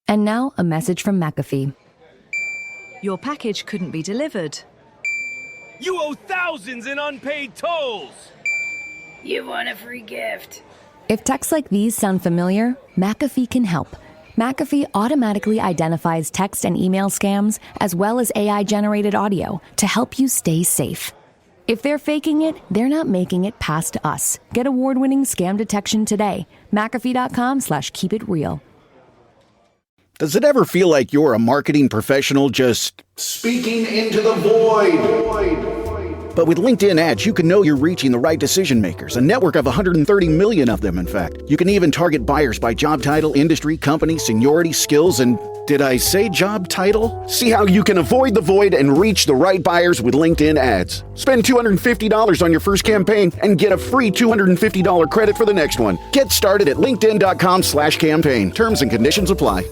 And now, a message from McAfee. Your package couldn't be delivered. You owe thousands in unpaid tolls! You want a free gift? If texts like these sound familiar, McAfee can help. McAfee automatically identifies text and email scams, as well as AI-generated audio, to help you stay safe. If they're faking it, they're not making it past us. Get award-winning scam detection today. McAfee.com/keepitreal. Does it ever feel like you're a marketing professional just speaking into the void? But with LinkedIn ads, you can know you're reaching the right decision makers, a network of 130 million of them, in fact. You can even target buyers by job title, industry, company, seniority, skills, and did I say job title? See how you can avoid the void and reach the right buyers with LinkedIn ads. Spend $250 on your first campaign and get a free $250 credit for the next one. Get started at linkedin.com/campaign. Terms and conditions apply.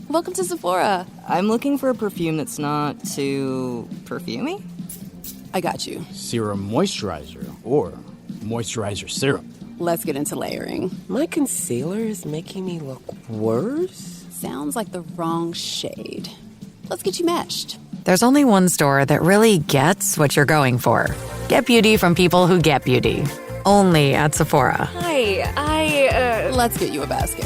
Welcome to Sephora. I'm looking for a perfume that's not too perfumey. I got you. Serum moisturizer or moisturizer serum. Let's get into layering. My concealer is making me look worse. Sounds like the wrong shade. Let's get you matched. There's only one store that really gets what you're going for. Get beauty from people who get beauty. Only at Sephora. Hi, Let's get you a basket.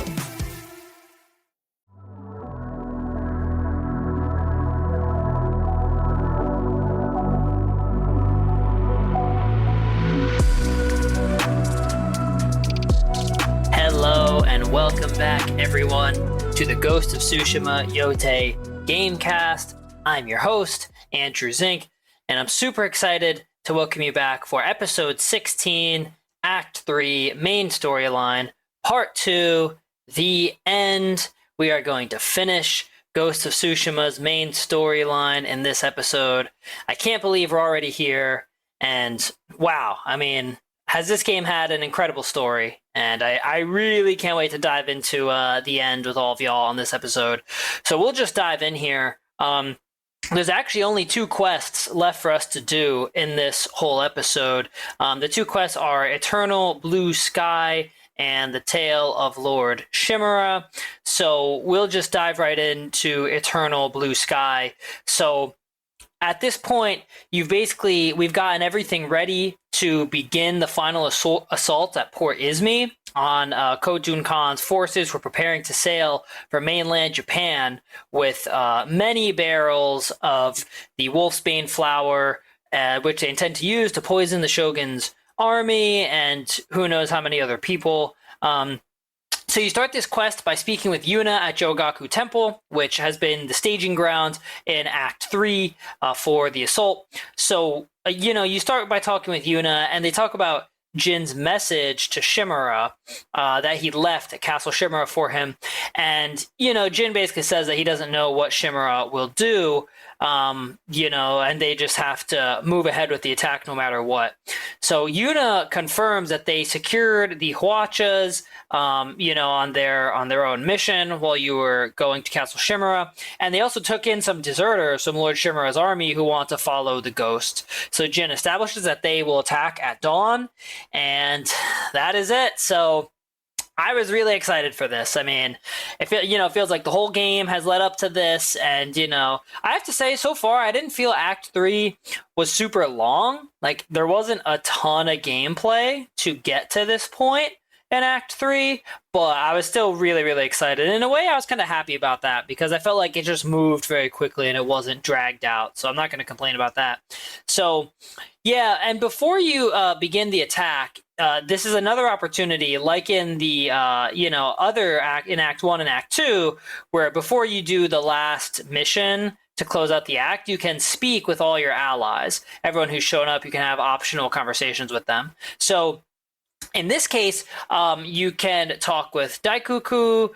Welcome back, everyone, to the Ghost of Tsushima Yotei Gamecast. I'm your host, Andrew Zink, and I'm super excited to welcome you back for episode 16, Act 3, main storyline, part 2, the end. We are going to finish Ghost of Tsushima's main storyline in this episode. I can't believe we're already here, and wow, I mean, has this game had an incredible story? And I really can't wait to dive into the end with all of y'all on this episode. So we'll just dive in here. There's actually only 2 quests left for us to do in this whole episode. The 2 quests are Eternal Blue Sky and The Tale of Lord Shimura. So we'll just dive right into Eternal Blue Sky. So at this point, we've gotten everything ready to begin the final assault at Port Izumi on Kojun Khan's forces. We're preparing to sail for mainland Japan with many barrels of the wolfsbane flower, which they intend to use to poison the shogun's army and who knows how many other people. So you start this quest by speaking with Yuna at Jogaku Temple, which has been the staging ground in Act 3 for the assault. So, you start by talking with Yuna, and they talk about Jin's message to Shimura that he left at Castle Shimura for him. And, Jin basically says that he doesn't know what Shimura will do, and they just have to move ahead with the attack no matter what. So Yuna confirms that they secured the Huachas, on their own mission while you were going to Castle Shimura. And they also took in some deserters from Lord Shimura's army who want to follow the ghost. So Jin establishes that they will attack at dawn, and that is it. So I was really excited for this. I mean, it feels like the whole game has led up to this, and I have to say, so far, I didn't feel Act 3 was super long. Like, there wasn't a ton of gameplay to get to this point in Act 3, but I was still really, really excited. In a way, I was kind of happy about that because I felt like it just moved very quickly and it wasn't dragged out. So I'm not going to complain about that. So, yeah, and before you begin the attack, this is another opportunity, like in the other act in Act 1 and Act 2, where before you do the last mission to close out the act, you can speak with all your allies. Everyone who's shown up, you can have optional conversations with them. So in this case, you can talk with Daikuku,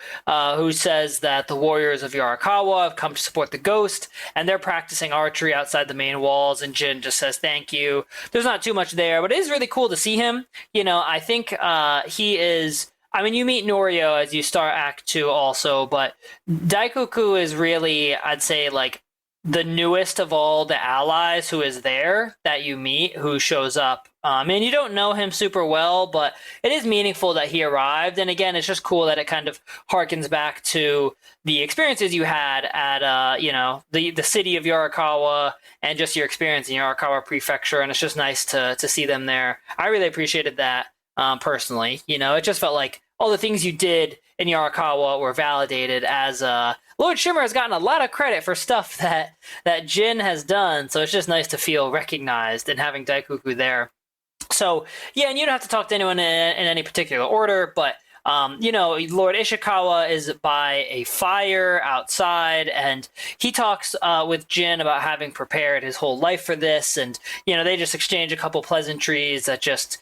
who says that the warriors of Yarikawa have come to support the ghost, and they're practicing archery outside the main walls, and Jin just says thank you. There's not too much there, but it is really cool to see him. I think he is... I mean, you meet Norio as you start Act 2 also, but Daikuku is really, I'd say, like, the newest of all the allies who is there that you meet, who shows up. And you don't know him super well, but it is meaningful that he arrived. And again, it's just cool that it kind of harkens back to the experiences you had at, the city of Yarikawa and just your experience in Yarikawa Prefecture. And it's just nice to see them there. I really appreciated that personally. It just felt like all the things you did in Yarikawa were validated as Lord Shimmer has gotten a lot of credit for stuff that Jin has done. So it's just nice to feel recognized and having Daikuku there. So, yeah, and you don't have to talk to anyone in any particular order, but, Lord Ishikawa is by a fire outside, and he talks with Jin about having prepared his whole life for this, and, they just exchange a couple pleasantries that just,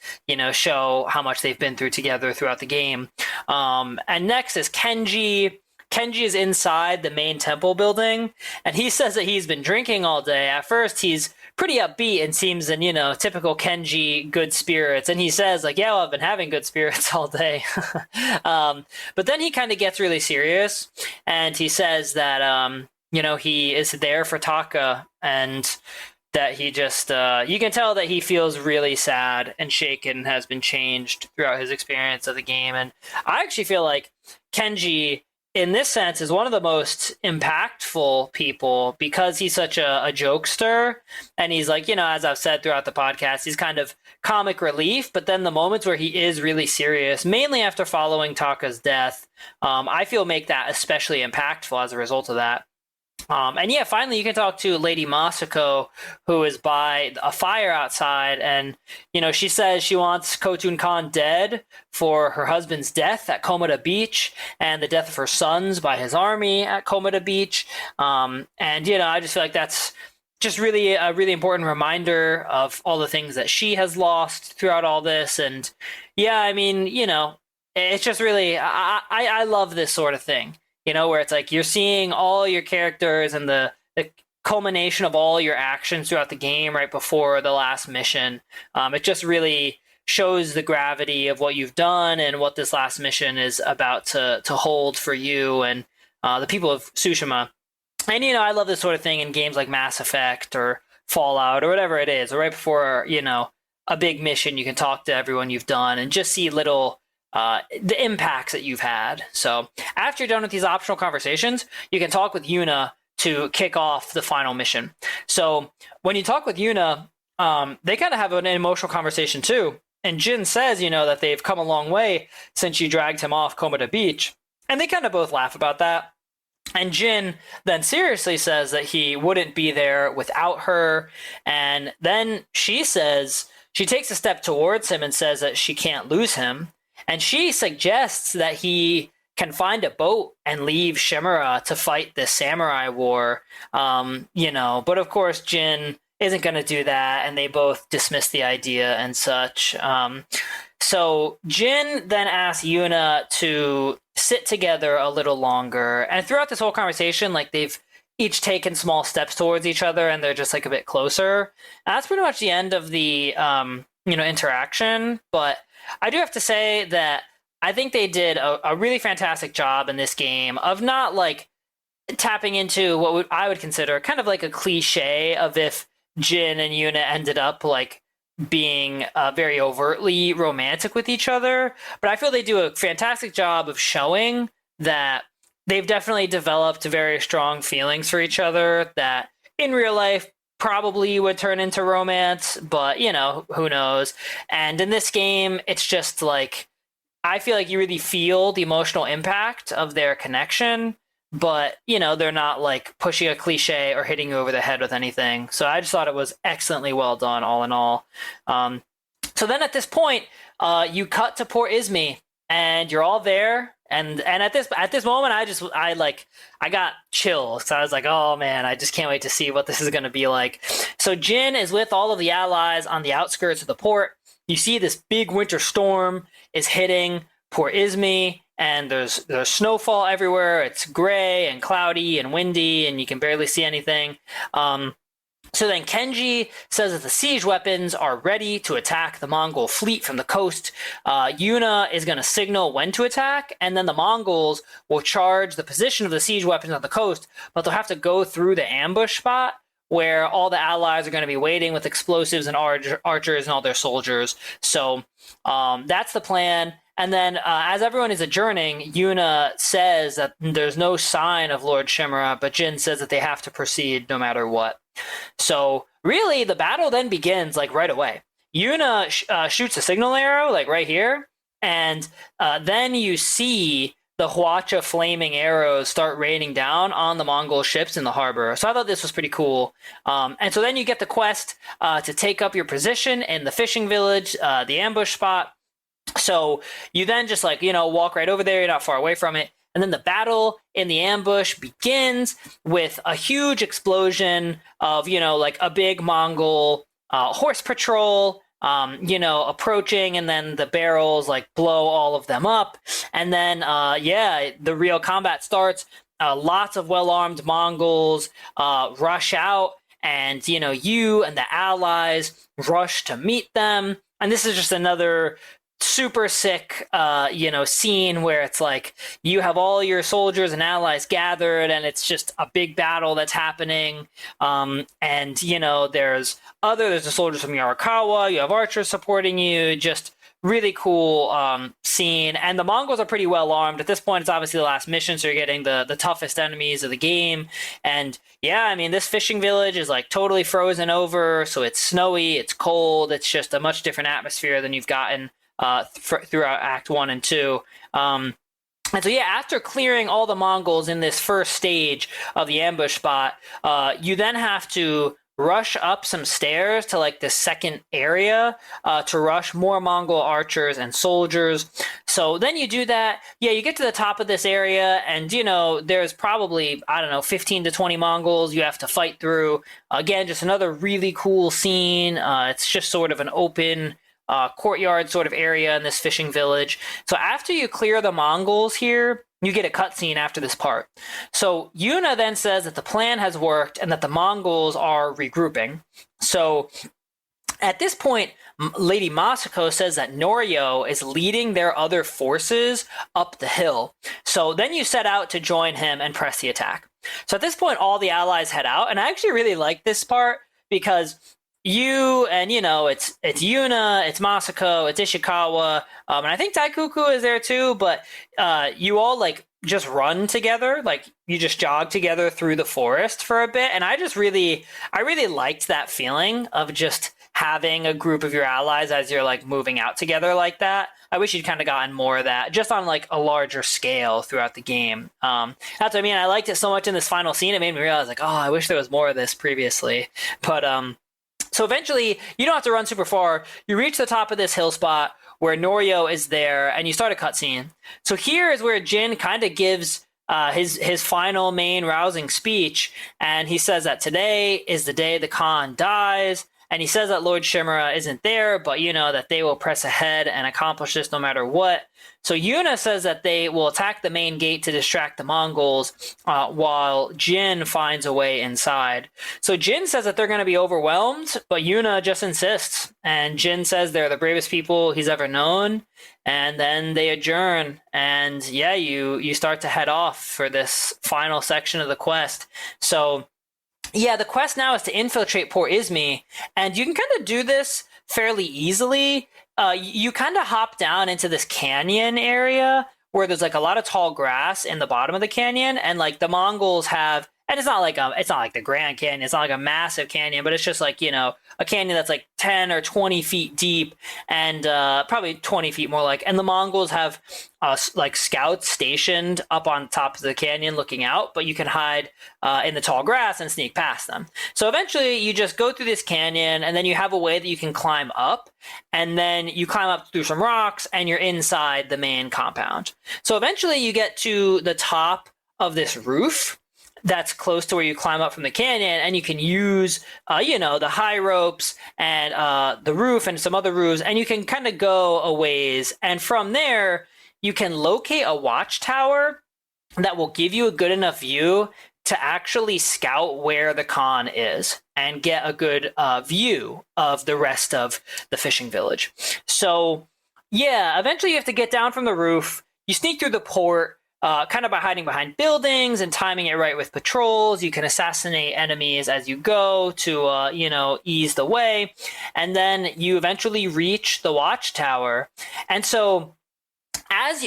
show how much they've been through together throughout the game. And next is Kenji. Kenji is inside the main temple building, and he says that he's been drinking all day. At first, he's pretty upbeat and seems in, typical Kenji good spirits. And he says, like, yeah, well, I've been having good spirits all day. But then he kind of gets really serious, and he says that, he is there for Taka, and that he just, you can tell that he feels really sad and shaken, has been changed throughout his experience of the game. And I actually feel like Kenji, in this sense, is one of the most impactful people because he's such a jokester. And he's like, as I've said throughout the podcast, he's kind of comic relief. But then the moments where he is really serious, mainly after following Taka's death, I feel make that especially impactful as a result of that. And yeah, finally you can talk to Lady Masako, who is by a fire outside, and she says she wants Khotun Khan dead for her husband's death at Komoda Beach and the death of her sons by his army at Komoda Beach. And I just feel like that's just really a really important reminder of all the things that she has lost throughout all this. And yeah, I mean, it's just really, I love this sort of thing. Where it's like you're seeing all your characters and the culmination of all your actions throughout the game right before the last mission. It just really shows the gravity of what you've done and what this last mission is about to hold for you and the people of Tsushima. And, I love this sort of thing in games like Mass Effect or Fallout or whatever it is. Or right before, a big mission, you can talk to everyone you've done and just see little the impacts that you've had. So after you're done with these optional conversations, you can talk with Yuna to kick off the final mission. So when you talk with Yuna, they kind of have an emotional conversation too. And Jin says, that they've come a long way since you dragged him off Komoda Beach. And they kind of both laugh about that. And Jin then seriously says that he wouldn't be there without her. And then she takes a step towards him and says that she can't lose him. And she suggests that he can find a boat and leave Shimura to fight this samurai war, But of course, Jin isn't going to do that, and they both dismiss the idea and such. So Jin then asks Yuna to sit together a little longer. And throughout this whole conversation, like they've each taken small steps towards each other, and they're just like a bit closer. And that's pretty much the end of the interaction. But I do have to say that I think they did a really fantastic job in this game of not like tapping into what I would consider kind of like a cliche of if Jin and Yuna ended up like being very overtly romantic with each other. But I feel they do a fantastic job of showing that they've definitely developed very strong feelings for each other that in real life probably would turn into romance, but who knows. And in this game, it's just like I feel like you really feel the emotional impact of their connection, but they're not like pushing a cliche or hitting you over the head with anything. So I just thought it was excellently well done all in all. So then at this point, you cut to Port Izumi and you're all there. And at this moment, I got chills. So I was like, oh man, I just can't wait to see what this is going to be like. So Jin is with all of the allies on the outskirts of the port. You see this big winter storm is hitting Port Izumi, and there's snowfall everywhere. It's gray and cloudy and windy, and you can barely see anything. So then Kenji says that the siege weapons are ready to attack the Mongol fleet from the coast. Yuna is going to signal when to attack, and then the Mongols will charge the position of the siege weapons on the coast, but they'll have to go through the ambush spot where all the allies are going to be waiting with explosives and archers and all their soldiers. So that's the plan. And then as everyone is adjourning, Yuna says that there's no sign of Lord Shimura, but Jin says that they have to proceed no matter what. So really, the battle then begins like right away. Yuna shoots a signal arrow like right here, and then you see the Hwacha flaming arrows start raining down on the Mongol ships in the harbor. So I thought this was pretty cool. And so then you get the quest to take up your position in the fishing village, the ambush spot. So you then just walk right over there. You're not far away from it. And then the battle in the ambush begins with a huge explosion of, a big Mongol horse patrol, approaching, and then the barrels blow all of them up. And then, the real combat starts. Lots of well-armed Mongols rush out, and, you and the allies rush to meet them. And this is just another super sick scene where it's you have all your soldiers and allies gathered, and it's just a big battle that's happening. And there's the soldiers from Yarikawa, you have archers supporting you. Just really cool scene. And the Mongols are pretty well armed at this point. It's obviously the last mission, so you're getting the toughest enemies of the game. And this fishing village is totally frozen over, so it's snowy, it's cold, it's just a much different atmosphere than you've gotten throughout Act 1 and 2. And so, after clearing all the Mongols in this first stage of the ambush spot, you then have to rush up some stairs to the second area to rush more Mongol archers and soldiers. So then you do that. You get to the top of this area, and there's probably 15 to 20 Mongols you have to fight through. Again, just another really cool scene. It's just sort of an open courtyard sort of area in this fishing village. So after you clear the Mongols here, you get a cutscene after this part. So Yuna then says that the plan has worked and that the Mongols are regrouping. So at this point, Lady Masako says that Norio is leading their other forces up the hill. So then you set out to join him and press the attack. So at this point, all the allies head out. And I actually really like this part because it's Yuna, it's Masako, it's Ishikawa, and I think Daikuku is there too, but you all just run together, you just jog together through the forest for a bit, and I really liked that feeling of just having a group of your allies as you're moving out together like that. I wish you'd kind of gotten more of that, just on a larger scale throughout the game. That's what I mean. I liked it so much in this final scene, it made me realize I wish there was more of this previously, but so eventually, you don't have to run super far. You reach the top of this hill spot where Norio is there, and you start a cutscene. So here is where Jin kind of gives his final main rousing speech, and he says that today is the day the Khan dies, and he says that Lord Shimura isn't there, but that they will press ahead and accomplish this no matter what. So Yuna says that they will attack the main gate to distract the Mongols while Jin finds a way inside. So Jin says that they're going to be overwhelmed, but Yuna just insists. And Jin says they're the bravest people he's ever known. And then they adjourn. And you start to head off for this final section of the quest. So the quest now is to infiltrate Port Izmi. And you can kind of do this fairly easily. You kind of hop down into this canyon area where there's a lot of tall grass in the bottom of the canyon, and the Mongols have, and it's not like the Grand Canyon, it's not like a massive canyon, but it's just a canyon that's 10 or 20 feet deep, and probably 20 feet more and the Mongols have scouts stationed up on top of the canyon looking out, but you can hide in the tall grass and sneak past them. So eventually you just go through this canyon, and then you have a way that you can climb up, and then you climb up through some rocks, and you're inside the main compound. So eventually you get to the top of this roof that's close to where you climb up from the canyon, and you can use, the high ropes and the roof and some other roofs, and you can kind of go a ways. And from there, you can locate a watchtower that will give you a good enough view to actually scout where the Khan is and get a good view of the rest of the fishing village. So, yeah, eventually you have to get down from the roof. You sneak through the port, kind of by hiding behind buildings and timing it right with patrols. You can assassinate enemies as you go to, ease the way. And then you eventually reach the watchtower. And so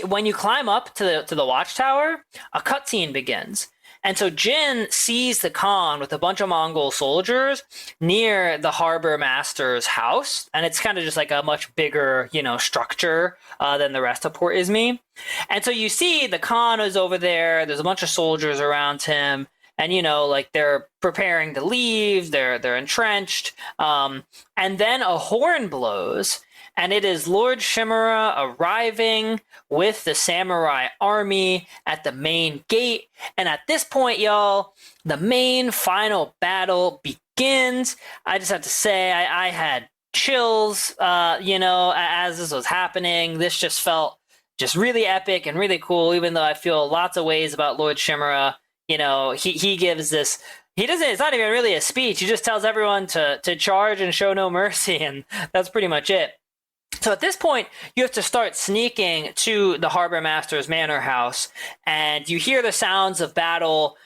when you climb up to the watchtower, a cutscene begins. And so Jin sees the Khan with a bunch of Mongol soldiers near the harbor master's house. And it's kind of just like a much bigger, structure than the rest of Port Izmi. And so you see the Khan is over there. There's a bunch of soldiers around him. And, they're preparing to leave. They're entrenched. And then a horn blows. And it is Lord Shimura arriving with the samurai army at the main gate. And at this point, y'all, the main final battle begins. I just have to say, I had chills, as this was happening. This just felt just really epic and really cool, even though I feel lots of ways about Lord Shimura. He gives this... it's not even really a speech. He just tells everyone to charge and show no mercy. And that's pretty much it. So at this point, you have to start sneaking to the harbor master's manor house, and you hear the sounds of battle,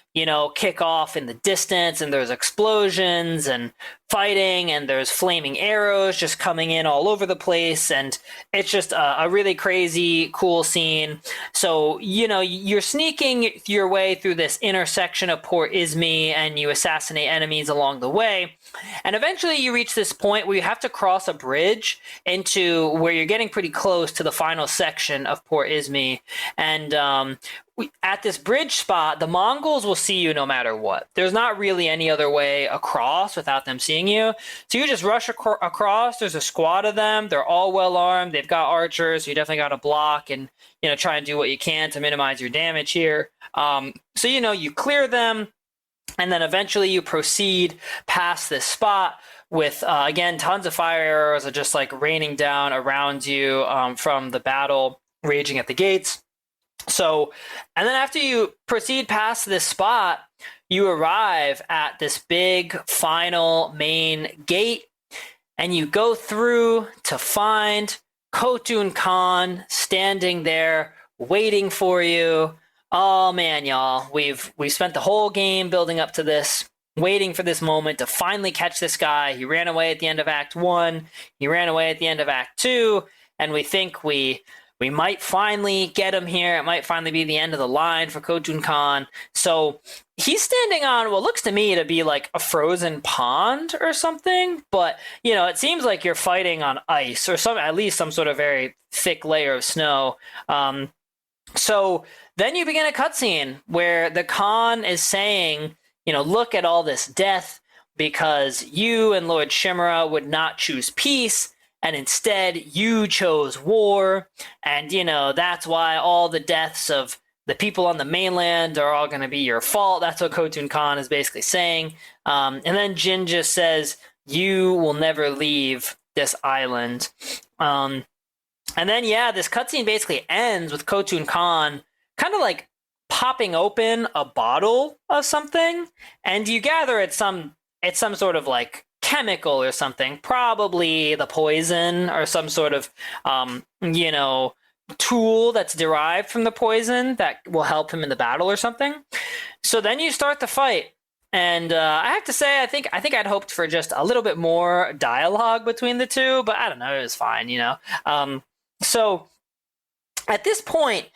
kick off in the distance, and there's explosions and fighting, and there's flaming arrows just coming in all over the place, and it's just a really crazy, cool scene. So, you're sneaking your way through this intersection of Port Izmi, and you assassinate enemies along the way, and eventually you reach this point where you have to cross a bridge into where you're getting pretty close to the final section of Port Izmi, and at this bridge spot, the Mongols will see you no matter what. There's not really any other way across without them seeing you. So you just rush across. There's a squad of them. They're all well armed. They've got archers. So you definitely got to block and, try and do what you can to minimize your damage here. So, you clear them. And then eventually you proceed past this spot with, again, tons of fire arrows are just like raining down around you from the battle raging at the gates. So, and then after you proceed past this spot, you arrive at this big final main gate, and you go through to find Khotun Khan standing there waiting for you. Oh man, y'all, we've spent the whole game building up to this, waiting for this moment to finally catch this guy. He ran away at the end of Act 1, he ran away at the end of Act 2, and we think we might finally get him here. It might finally be the end of the line for Khotun Khan. So he's standing on what looks to me to be like a frozen pond or something. But, it seems like you're fighting on ice or at least some sort of very thick layer of snow. So then you begin a cutscene where the Khan is saying, look at all this death because you and Lord Shimura would not choose peace. And instead, you chose war, and, that's why all the deaths of the people on the mainland are all going to be your fault. That's what Khotun Khan is basically saying. And then Jin just says, you will never leave this island. And then, this cutscene basically ends with Khotun Khan kind of like popping open a bottle of something, and you gather it's some sort of like chemical or something, probably the poison or some sort of tool that's derived from the poison that will help him in the battle or something. So then you start the fight, and I have to say I think I'd hoped for just a little bit more dialogue between the two, but I don't know, it was fine. So at this point,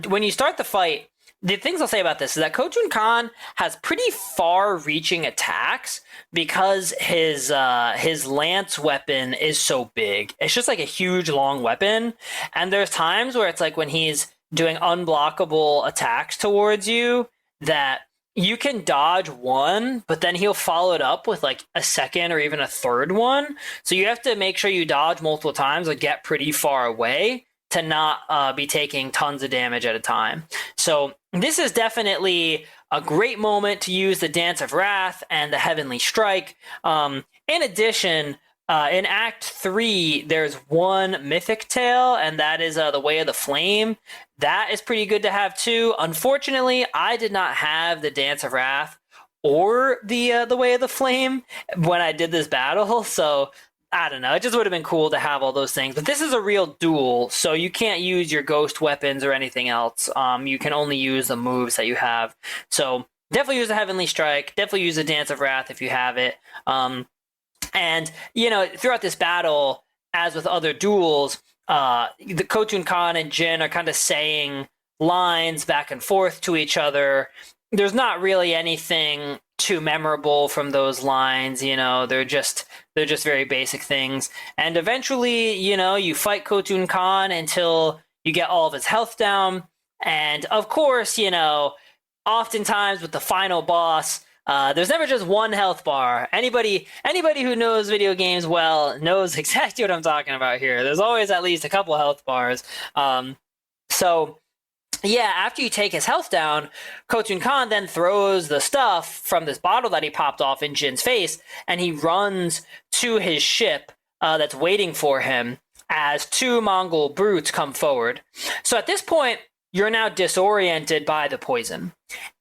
when you start the fight, the things I'll say about this is that Khotun Khan has pretty far-reaching attacks because his lance weapon is so big. It's just like a huge, long weapon. And there's times where it's like when he's doing unblockable attacks towards you that you can dodge one, but then he'll follow it up with like a second or even a third one. So you have to make sure you dodge multiple times or get pretty far away to not be taking tons of damage at a time. So this is definitely a great moment to use the Dance of Wrath and the Heavenly Strike. In addition, In Act 3, there's one mythic tale, and that is the Way of the Flame. That is pretty good to have too. Unfortunately, I did not have the Dance of Wrath or the Way of the Flame when I did this battle, so I don't know. It just would have been cool to have all those things. But this is a real duel, so you can't use your ghost weapons or anything else. You can only use the moves that you have. So definitely use the Heavenly Strike. Definitely use the Dance of Wrath if you have it. And, throughout this battle, as with other duels, the Khotun Khan and Jin are kind of saying lines back and forth to each other. There's not really anything too memorable from those lines, they're just very basic things. And eventually, you fight Khotun Khan until you get all of his health down. And of course, oftentimes with the final boss, there's never just one health bar. Anybody who knows video games well knows exactly what I'm talking about here. There's always at least a couple health bars. Yeah, after you take his health down, Khotun Khan then throws the stuff from this bottle that he popped off in Jin's face, and he runs to his ship that's waiting for him as two Mongol brutes come forward. So at this point, you're now disoriented by the poison.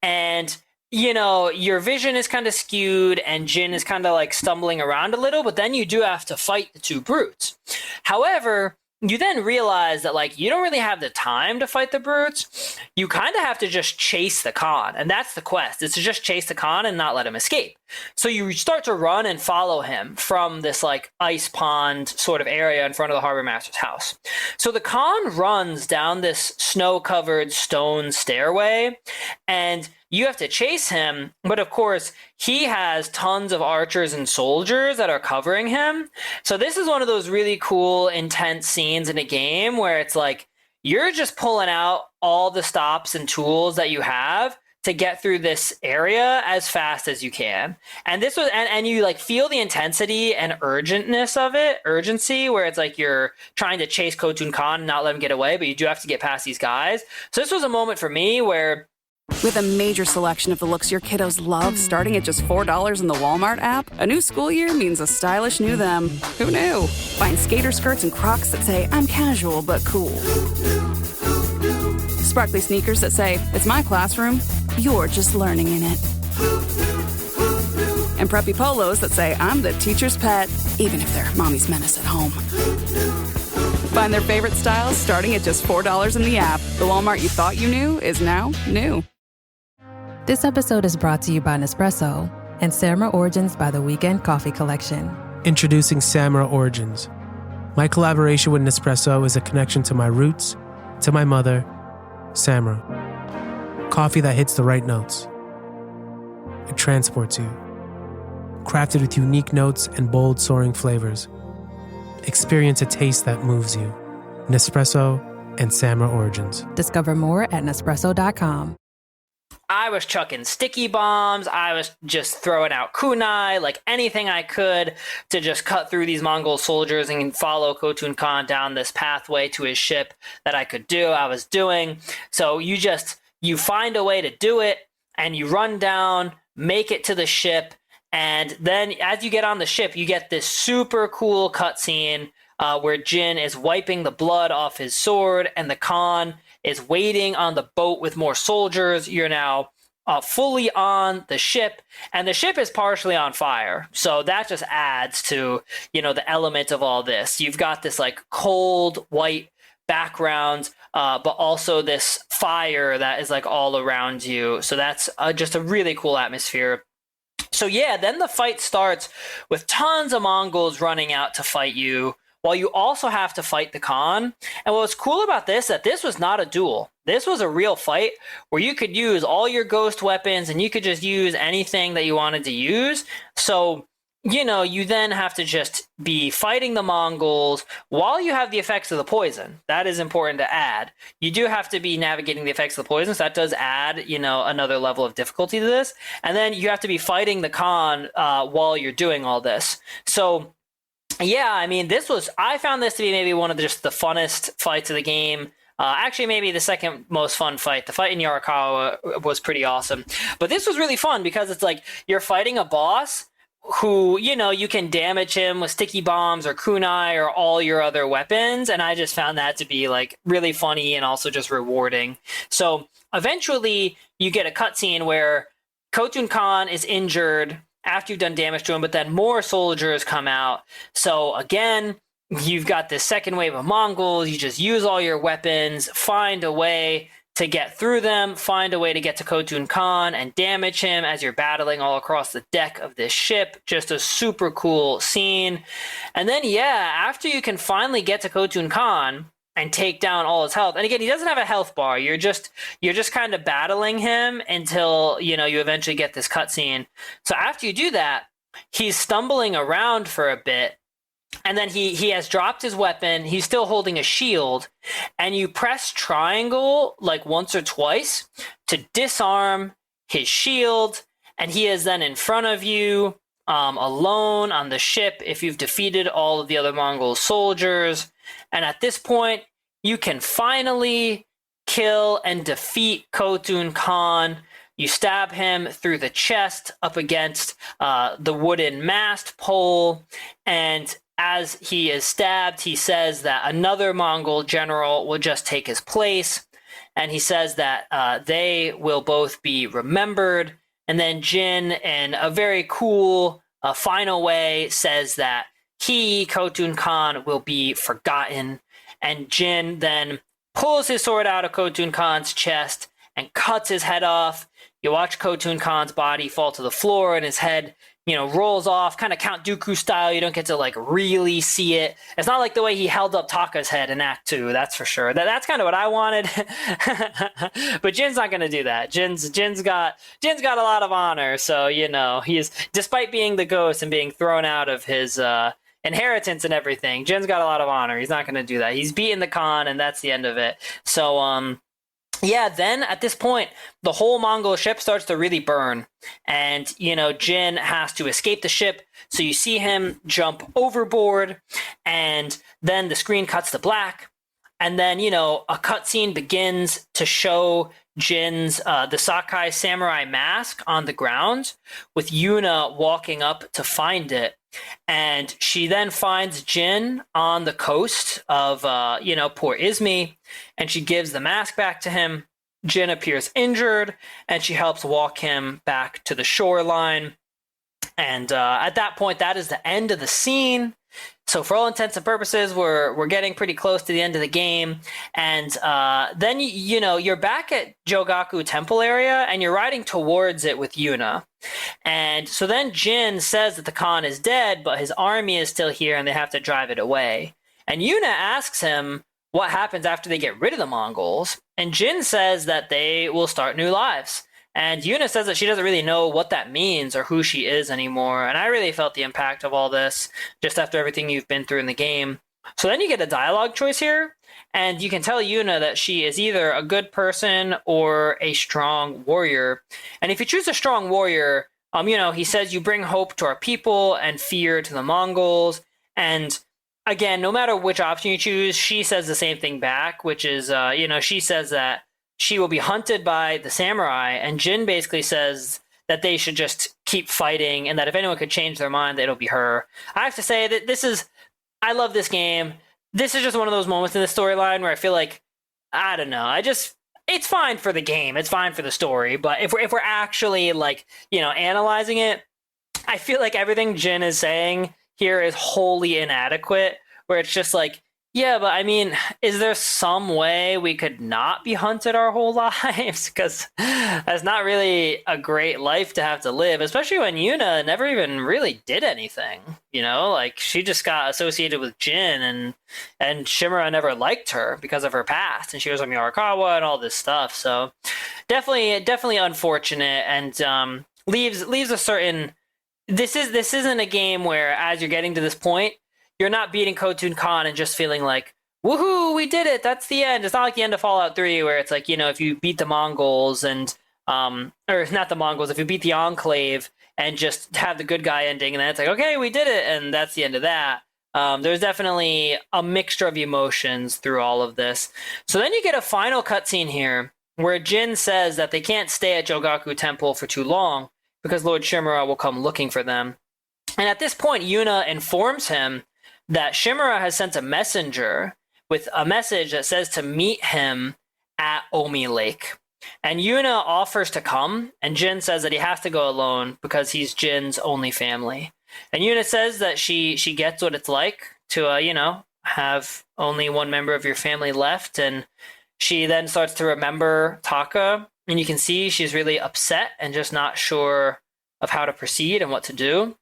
And, your vision is kind of skewed, and Jin is kind of like stumbling around a little, but then you do have to fight the two brutes. However, you then realize that, you don't really have the time to fight the brutes. You kind of have to just chase the Khan, and that's the quest. It's to just chase the Khan and not let him escape. So you start to run and follow him from this, ice pond sort of area in front of the Harbor Master's house. So the Khan runs down this snow-covered stone stairway, and you have to chase him, but of course, he has tons of archers and soldiers that are covering him. So this is one of those really cool, intense scenes in a game where it's you're just pulling out all the stops and tools that you have to get through this area as fast as you can. And this was, and you feel the intensity and urgency, where it's you're trying to chase Khotun Khan and not let him get away, but you do have to get past these guys. So this was a moment for me where, with a major selection of the looks your kiddos love, starting at just $4 in the Walmart app, a new school year means a stylish new them. Who knew? Find skater skirts and Crocs that say, I'm casual but cool. Sparkly sneakers that say, it's my classroom, you're just learning in it. And preppy polos that say, I'm the teacher's pet, even if they're mommy's menace at home. Find their favorite styles starting at just $4 in the app. The Walmart you thought you knew is now new. This episode is brought to you by Nespresso and Samra Origins by the Weekend Coffee Collection. Introducing Samra Origins. My collaboration with Nespresso is a connection to my roots, to my mother, Samra. Coffee that hits the right notes. It transports you. Crafted with unique notes and bold, soaring flavors. Experience a taste that moves you. Nespresso and Samra Origins. Discover more at Nespresso.com. I was chucking sticky bombs. I was just throwing out kunai, anything I could to just cut through these Mongol soldiers and follow Khotun Khan down this pathway to his ship that I could do. I was doing. So you find a way to do it, and you run down, make it to the ship, and then as you get on the ship, you get this super cool cutscene where Jin is wiping the blood off his sword, and the Khan is waiting on the boat with more soldiers. You're now fully on the ship, and the ship is partially on fire. So that just adds to, the element of all this. You've got this cold white background, but also this fire that is all around you. So that's just a really cool atmosphere. So yeah, then the fight starts with tons of Mongols running out to fight you, while you also have to fight the Khan. And what's cool about this, that this was not a duel. This was a real fight where you could use all your ghost weapons and you could just use anything that you wanted to use. So, you then have to just be fighting the Mongols while you have the effects of the poison. That is important to add. You do have to be navigating the effects of the poison, so that does add, another level of difficulty to this. And then you have to be fighting the Khan while you're doing all this. So, yeah, I found this to be maybe one of just the funnest fights of the game. Actually, maybe the second most fun fight. The fight in Yarikawa was pretty awesome. But this was really fun because it's you're fighting a boss, who, you can damage him with sticky bombs or kunai or all your other weapons. And I just found that to be like really funny and also just rewarding. So eventually you get a cutscene where Khotun Khan is injured after you've done damage to him, but then more soldiers come out. So again, you've got this second wave of Mongols. You just use all your weapons, find a way to get through them, find a way to get to Khotun Khan and damage him as you're battling all across the deck of this ship. Just a super cool scene. And then, after you can finally get to Khotun Khan and take down all his health. And again, he doesn't have a health bar. You're just kind of battling him until, you eventually get this cutscene. So after you do that, he's stumbling around for a bit. And then he has dropped his weapon. He's still holding a shield. And you press triangle like once or twice to disarm his shield. And he is then in front of you, alone on the ship if you've defeated all of the other Mongol soldiers. And at this point, you can finally kill and defeat Khotun Khan. You stab him through the chest up against the wooden mast pole. And as he is stabbed, he says that another Mongol general will just take his place. And he says that they will both be remembered. And then Jin, in a very cool final way, says that he, Khotun Khan, will be forgotten. And Jin then pulls his sword out of Khotun Khan's chest and cuts his head off. You watch Khotun Khan's body fall to the floor and his head, rolls off, kind of Count Dooku style. You don't get to like really see it. It's not like the way he held up Taka's head in Act 2, that's for sure. That's kind of what I wanted. But Jin's not going to do that. Jin's got a lot of honor, so he's, despite being the ghost and being thrown out of his inheritance and everything, Jin's got a lot of honor. He's not going to do that. He's beaten the Khan, and that's the end of it. So then at this point, the whole Mongol ship starts to really burn. And, Jin has to escape the ship. So you see him jump overboard. And then the screen cuts to black. And then, a cutscene begins to show Jin's, the Sakai samurai mask on the ground with Yuna walking up to find it. And she then finds Jin on the coast of, Port Izmi, and she gives the mask back to him. Jin appears injured, and she helps walk him back to the shoreline. And at that point, that is the end of the scene. So for all intents and purposes, we're getting pretty close to the end of the game. And then, you're back at Jogaku Temple area, and you're riding towards it with Yuna. And so then Jin says that the Khan is dead, but his army is still here, and they have to drive it away. And Yuna asks him what happens after they get rid of the Mongols. And Jin says that they will start new lives. And Yuna says that she doesn't really know what that means or who she is anymore. And I really felt the impact of all this just after everything you've been through in the game. So then you get a dialogue choice here. And you can tell Yuna that she is either a good person or a strong warrior. And if you choose a strong warrior, he says you bring hope to our people and fear to the Mongols. And again, no matter which option you choose, she says the same thing back, which is, she says that she will be hunted by the samurai, and Jin basically says that they should just keep fighting, and that if anyone could change their mind, it'll be her. I have to say that I love this game. This is just one of those moments in the storyline where I feel like, I don't know, it's fine for the game, it's fine for the story, but if we're actually analyzing it, I feel like everything Jin is saying here is wholly inadequate, where it's just like, yeah, but I mean, is there some way we could not be hunted our whole lives? Because that's not really a great life to have to live, especially when Yuna never even really did anything. She just got associated with Jin, and Shimura never liked her because of her past, and she was on Yarikawa and all this stuff. So definitely unfortunate, and leaves a certain. This isn't a game where, as you're getting to this point, you're not beating Khotun Khan and just feeling like, woohoo, we did it, that's the end. It's not like the end of Fallout 3 where it's like, if you beat the Mongols and, or not the Mongols, if you beat the Enclave and just have the good guy ending, and then it's like, okay, we did it, and that's the end of that. There's definitely a mixture of emotions through all of this. So then you get a final cutscene here where Jin says that they can't stay at Jogaku Temple for too long because Lord Shimura will come looking for them. And at this point, Yuna informs him that Shimura has sent a messenger with a message that says to meet him at Omi Lake. And Yuna offers to come, and Jin says that he has to go alone because he's Jin's only family. And Yuna says that she gets what it's like to, have only one member of your family left. And she then starts to remember Taka, and you can see she's really upset and just not sure of how to proceed and what to do.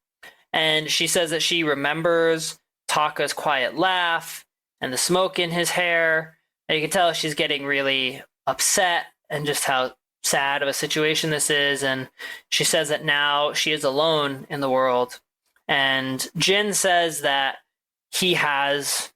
And she says that she remembers Taka's quiet laugh and the smoke in his hair. And you can tell she's getting really upset and just how sad of a situation this is. And she says that now she is alone in the world. And Jin says that she has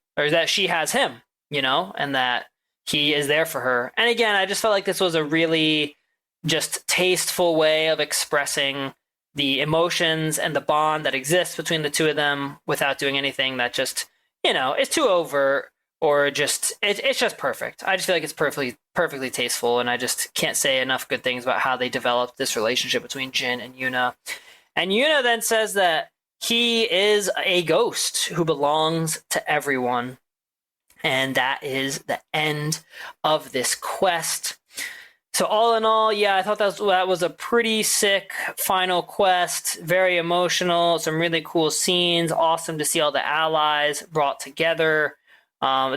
him, and that he is there for her. And again, I just felt like this was a really just tasteful way of expressing the emotions and the bond that exists between the two of them without doing anything that just, is too overt or just, it's just perfect. I just feel like it's perfectly tasteful, and I just can't say enough good things about how they developed this relationship between Jin and Yuna. And Yuna then says that he is a ghost who belongs to everyone. And that is the end of this quest. So all in all, yeah, I thought that was a pretty sick final quest. Very emotional, some really cool scenes. Awesome to see all the allies brought together.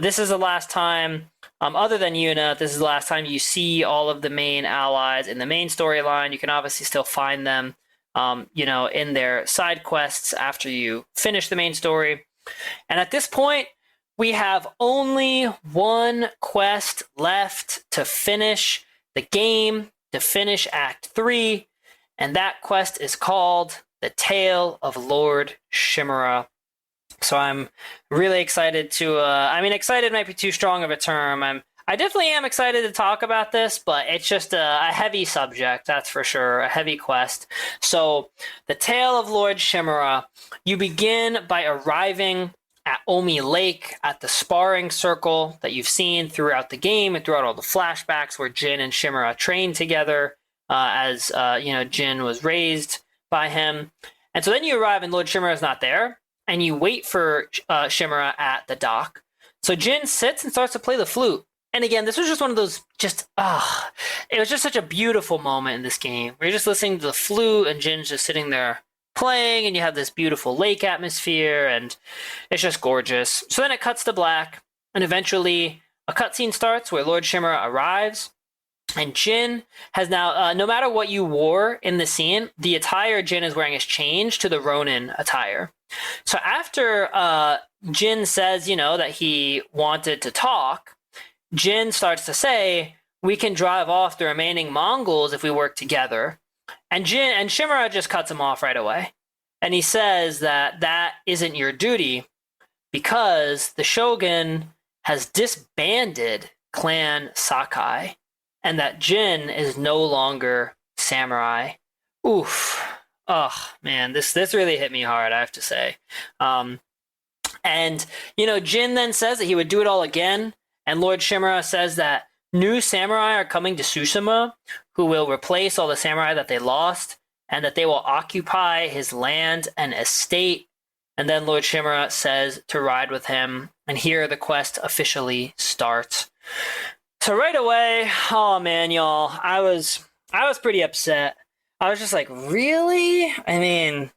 This is the last time, other than Yuna, this is the last time you see all of the main allies in the main storyline. You can obviously still find them, in their side quests after you finish the main story. And at this point, we have only one quest left to finish the game, to finish Act 3, and that quest is called The Tale of Lord Shimura. So I'm really excited to, excited might be too strong of a term. I definitely am excited to talk about this, but it's just a heavy subject, that's for sure, a heavy quest. So The Tale of Lord Shimura, you begin by arriving at Omi Lake, at the sparring circle that you've seen throughout the game and throughout all the flashbacks where Jin and Shimura trained together as Jin was raised by him. And so then you arrive and Lord Shimura is not there, and you wait for Shimura at the dock. So Jin sits and starts to play the flute. And again, this was just one of those it was just such a beautiful moment in this game. Where you're just listening to the flute and Jin's just sitting there playing, and you have this beautiful lake atmosphere, and it's just gorgeous. So then it cuts to black, and eventually a cutscene starts where Lord Shimura arrives, and Jin has now, no matter what you wore in the scene, the attire Jin is wearing is changed to the Ronin attire. So after Jin says, that he wanted to talk, Jin starts to say, we can drive off the remaining Mongols if we work together. And Shimura just cuts him off right away. And he says that isn't your duty because the Shogun has disbanded Clan Sakai and that Jin is no longer samurai. Oof. Oh, man, this really hit me hard, I have to say. And Jin then says that he would do it all again. And Lord Shimura says that new samurai are coming to Tsushima who will replace all the samurai that they lost, and that they will occupy his land and estate. And then Lord Shimura says to ride with him, and here the quest officially starts. So right away, oh man, y'all, I was pretty upset. I was just like, really? I mean,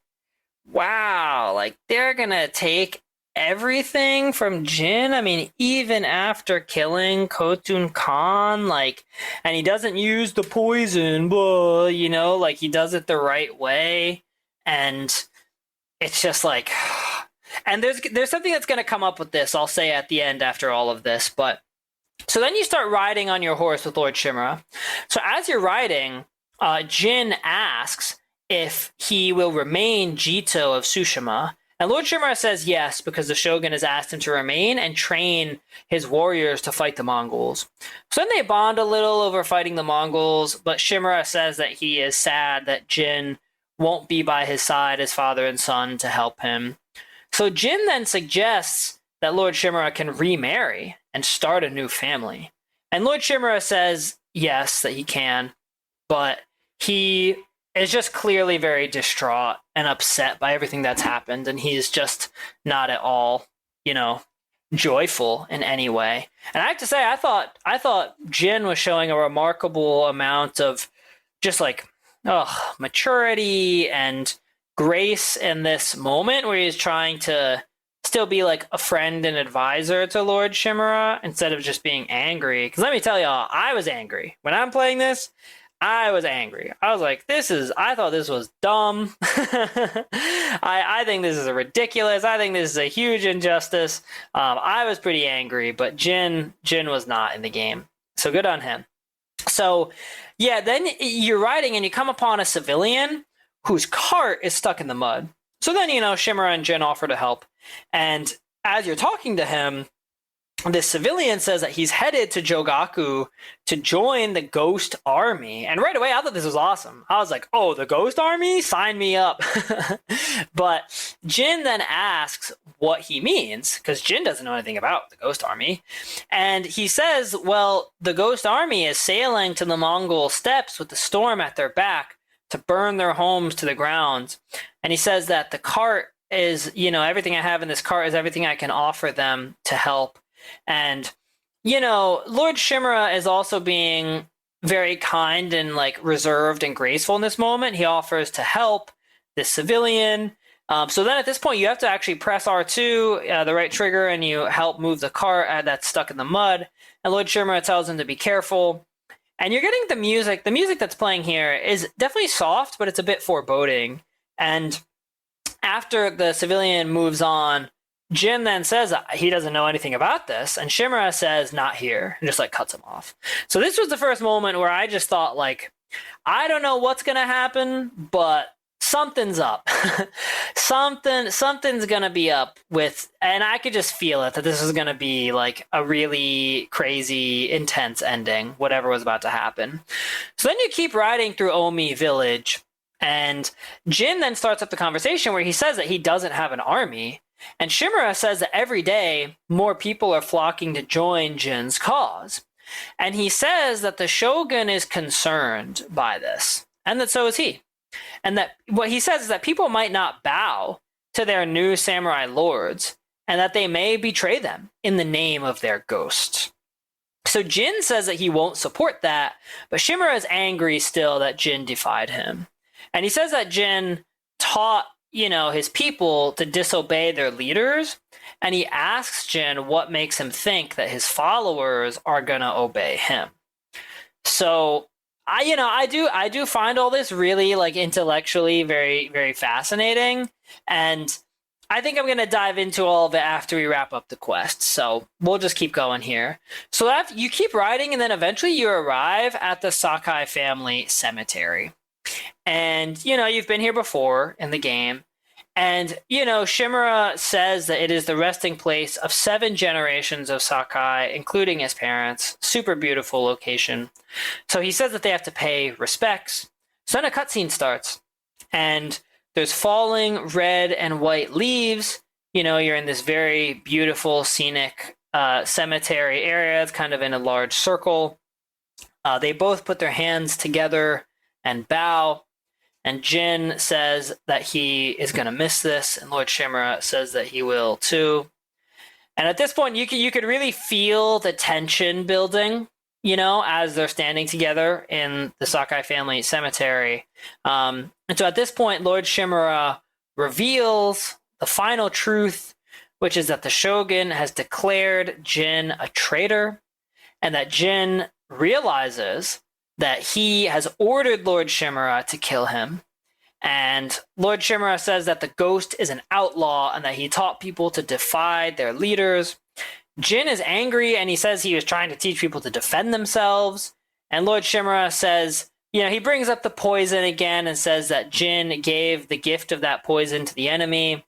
wow, like they're gonna take everything from Jin. I mean, even after killing Khotun Khan, and he doesn't use the poison, but he does it the right way, and it's just like, and there's something that's going to come up with this, I'll say at the end after all of this. But so then you start riding on your horse with Lord Shimura. So as you're riding, Jin asks if he will remain Jito of Tsushima. And Lord Shimura says yes, because the Shogun has asked him to remain and train his warriors to fight the Mongols. So then they bond a little over fighting the Mongols, but Shimura says that he is sad that Jin won't be by his side as father and son to help him. So Jin then suggests that Lord Shimura can remarry and start a new family. And Lord Shimura says yes, that he can, but he is just clearly very distraught and upset by everything that's happened, and he's just not at all, joyful in any way. And I have to say, I thought Jin was showing a remarkable amount of just maturity and grace in this moment where he's trying to still be like a friend and advisor to Lord Shimura instead of just being angry. Because let me tell y'all, I was angry when I'm playing this. I was angry. I was like, I thought this was dumb. I think this is ridiculous. I think this is a huge injustice. I was pretty angry, but Jin was not in the game. So good on him. So yeah, then you're riding and you come upon a civilian whose cart is stuck in the mud. So then, Shimura and Jin offer to help. And as you're talking to him, this civilian says that he's headed to Jogaku to join the Ghost Army. And right away, I thought this was awesome. I was like, oh, the Ghost Army? Sign me up. But Jin then asks what he means, because Jin doesn't know anything about the Ghost Army. And he says, well, the Ghost Army is sailing to the Mongol steppes with the storm at their back to burn their homes to the ground. And he says that the cart is, everything I have in this cart is everything I can offer them to help. And, Lord Shimura is also being very kind and reserved and graceful in this moment. He offers to help this civilian. So then at this point, you have to actually press R2, the right trigger, and you help move the cart that's stuck in the mud. And Lord Shimura tells him to be careful. And you're getting the music. The music that's playing here is definitely soft, but it's a bit foreboding. And after the civilian moves on, Jin then says he doesn't know anything about this, and Shimura says, not here, and just cuts him off. So this was the first moment where I just thought, I don't know what's going to happen, but something's up. Something's going to be up with, and I could just feel it, that this is going to be a really crazy, intense ending, whatever was about to happen. So then you keep riding through Omi village, and Jin then starts up the conversation where he says that he doesn't have an army. And Shimura says that every day more people are flocking to join Jin's cause. And he says that the shogun is concerned by this, and that so is he. And that what he says is that people might not bow to their new samurai lords, and that they may betray them in the name of their ghost. So Jin says that he won't support that, but Shimura is angry still that Jin defied him. And he says that Jin taught his people to disobey their leaders, and he asks Jin what makes him think that his followers are gonna obey him. So I do find all this really intellectually very, very fascinating, and I think I'm gonna dive into all of it after we wrap up the quest. So we'll just keep going here. So you keep riding, and then eventually you arrive at the Sakai family cemetery. And, you've been here before in the game. And, Shimura says that it is the resting place of 7 generations of Sakai, including his parents. Super beautiful location. So he says that they have to pay respects. So then a cutscene starts. And there's falling red and white leaves. You're in this very beautiful, scenic cemetery area. It's kind of in a large circle. They both put their hands together and bow, and Jin says that he is going to miss this, and Lord Shimura says that he will too. And at this point, you could really feel the tension building, as they're standing together in the Sakai family cemetery. And so at this point, Lord Shimura reveals the final truth, which is that the shogun has declared Jin a traitor, and that Jin realizes that he has ordered Lord Shimura to kill him. And Lord Shimura says that the ghost is an outlaw and that he taught people to defy their leaders. Jin is angry, and he says he was trying to teach people to defend themselves. And Lord Shimura says, he brings up the poison again and says that Jin gave the gift of that poison to the enemy.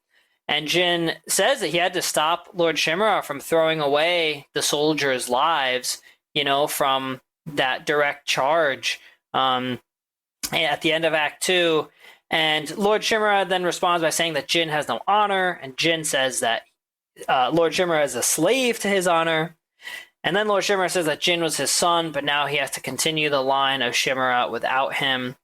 And Jin says that he had to stop Lord Shimura from throwing away the soldiers' lives, from that direct charge at the end of Act 2. And Lord Shimura then responds by saying that Jin has no honor, and Jin says that Lord Shimura is a slave to his honor. And then Lord Shimura says that Jin was his son, but now he has to continue the line of Shimura without him.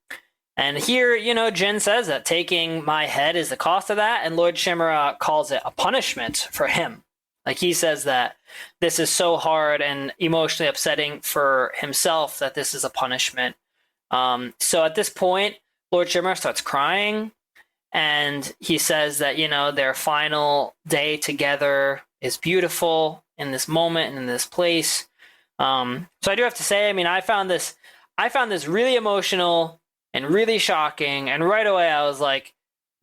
And here, Jin says that taking my head is the cost of that, and Lord Shimura calls it a punishment for him. Like, he says that this is so hard and emotionally upsetting for himself that this is a punishment. So at this point, Lord Shimura starts crying, and he says that, their final day together is beautiful in this moment and in this place. So I do have to say, I found this really emotional and really shocking. And right away I was like,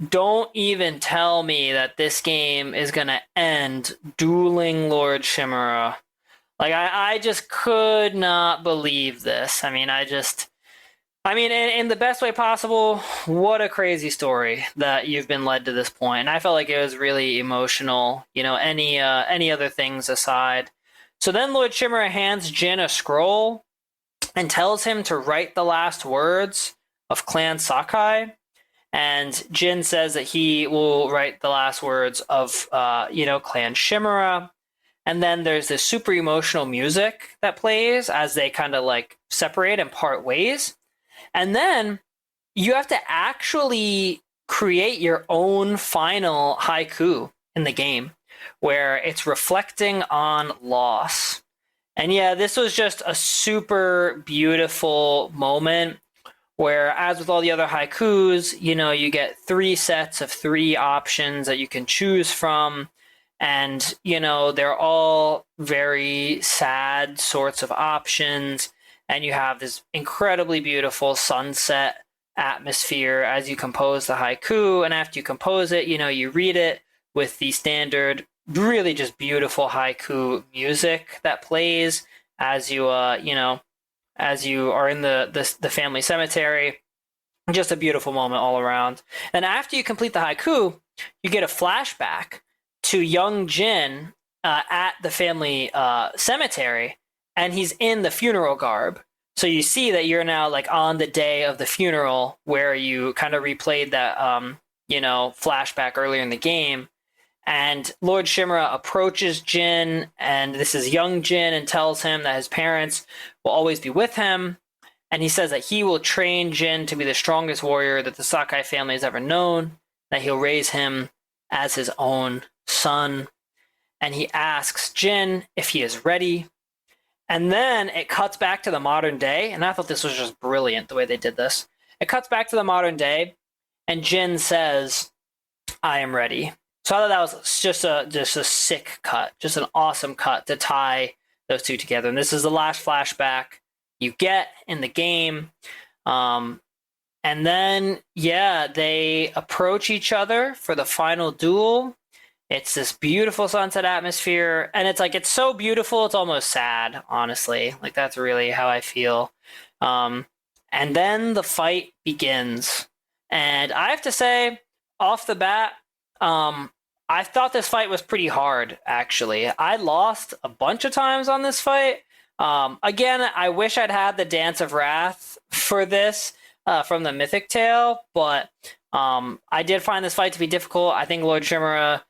don't even tell me that this game is going to end dueling Lord Shimura. Like, I just could not believe this. In the best way possible, what a crazy story that you've been led to this point. And I felt like it was really emotional, any other things aside. So then Lord Shimura hands Jin a scroll and tells him to write the last words of Clan Sakai. And Jin says that he will write the last words of, Clan Shimura. And then there's this super emotional music that plays as they kind of like separate and part ways. And then you have to actually create your own final haiku in the game where it's reflecting on loss. And yeah, this was just a super beautiful moment where, as with all the other haikus, you get 3 sets of 3 options that you can choose from. And, they're all very sad sorts of options. And you have this incredibly beautiful sunset atmosphere as you compose the haiku. And after you compose it, you read it with the standard, really just beautiful haiku music that plays as you, as you are in the family cemetery. Just a beautiful moment all around. And after you complete the haiku, you get a flashback to young Jin at the family cemetery, and he's in the funeral garb. So you see that you're now like on the day of the funeral where you kind of replayed that, flashback earlier in the game. And Lord Shimura approaches Jin, and this is young Jin, and tells him that his parents will always be with him. And he says that he will train Jin to be the strongest warrior that the Sakai family has ever known, that he'll raise him as his own son. And he asks Jin if he is ready. And then it cuts back to the modern day. And I thought this was just brilliant, the way they did this. It cuts back to the modern day, and Jin says, "I am ready." So I thought that was just a sick cut, just an awesome cut to tie those two together. And this is the last flashback you get in the game. And then, they approach each other for the final duel. It's this beautiful sunset atmosphere. And it's so beautiful, it's almost sad, honestly. Like, that's really how I feel. And then the fight begins. And I have to say, off the bat, I thought this fight was pretty hard, actually. I lost a bunch of times on this fight. Again, I wish I'd had the Dance of Wrath for this from the Mythic Tale, but I did find this fight to be difficult. I think Lord Shimura,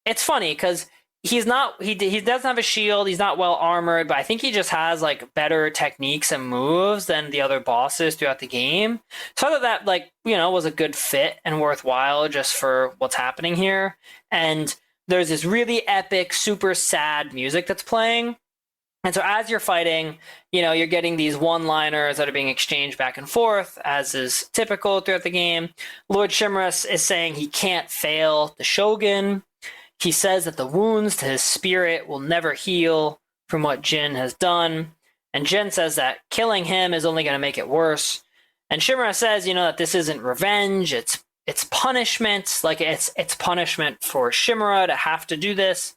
it's funny because he doesn't have a shield, he's not well armored, but I think he just has like better techniques and moves than the other bosses throughout the game. So I thought that was a good fit and worthwhile just for what's happening here. And there's this really epic, super sad music that's playing. And so as you're fighting, you're getting these one-liners that are being exchanged back and forth, as is typical throughout the game. Lord Shimura is saying he can't fail the Shogun. He says that the wounds to his spirit will never heal from what Jin has done. And Jin says that killing him is only going to make it worse. And Shimura says, that this isn't revenge, it's punishment. Like, it's punishment for Shimura to have to do this.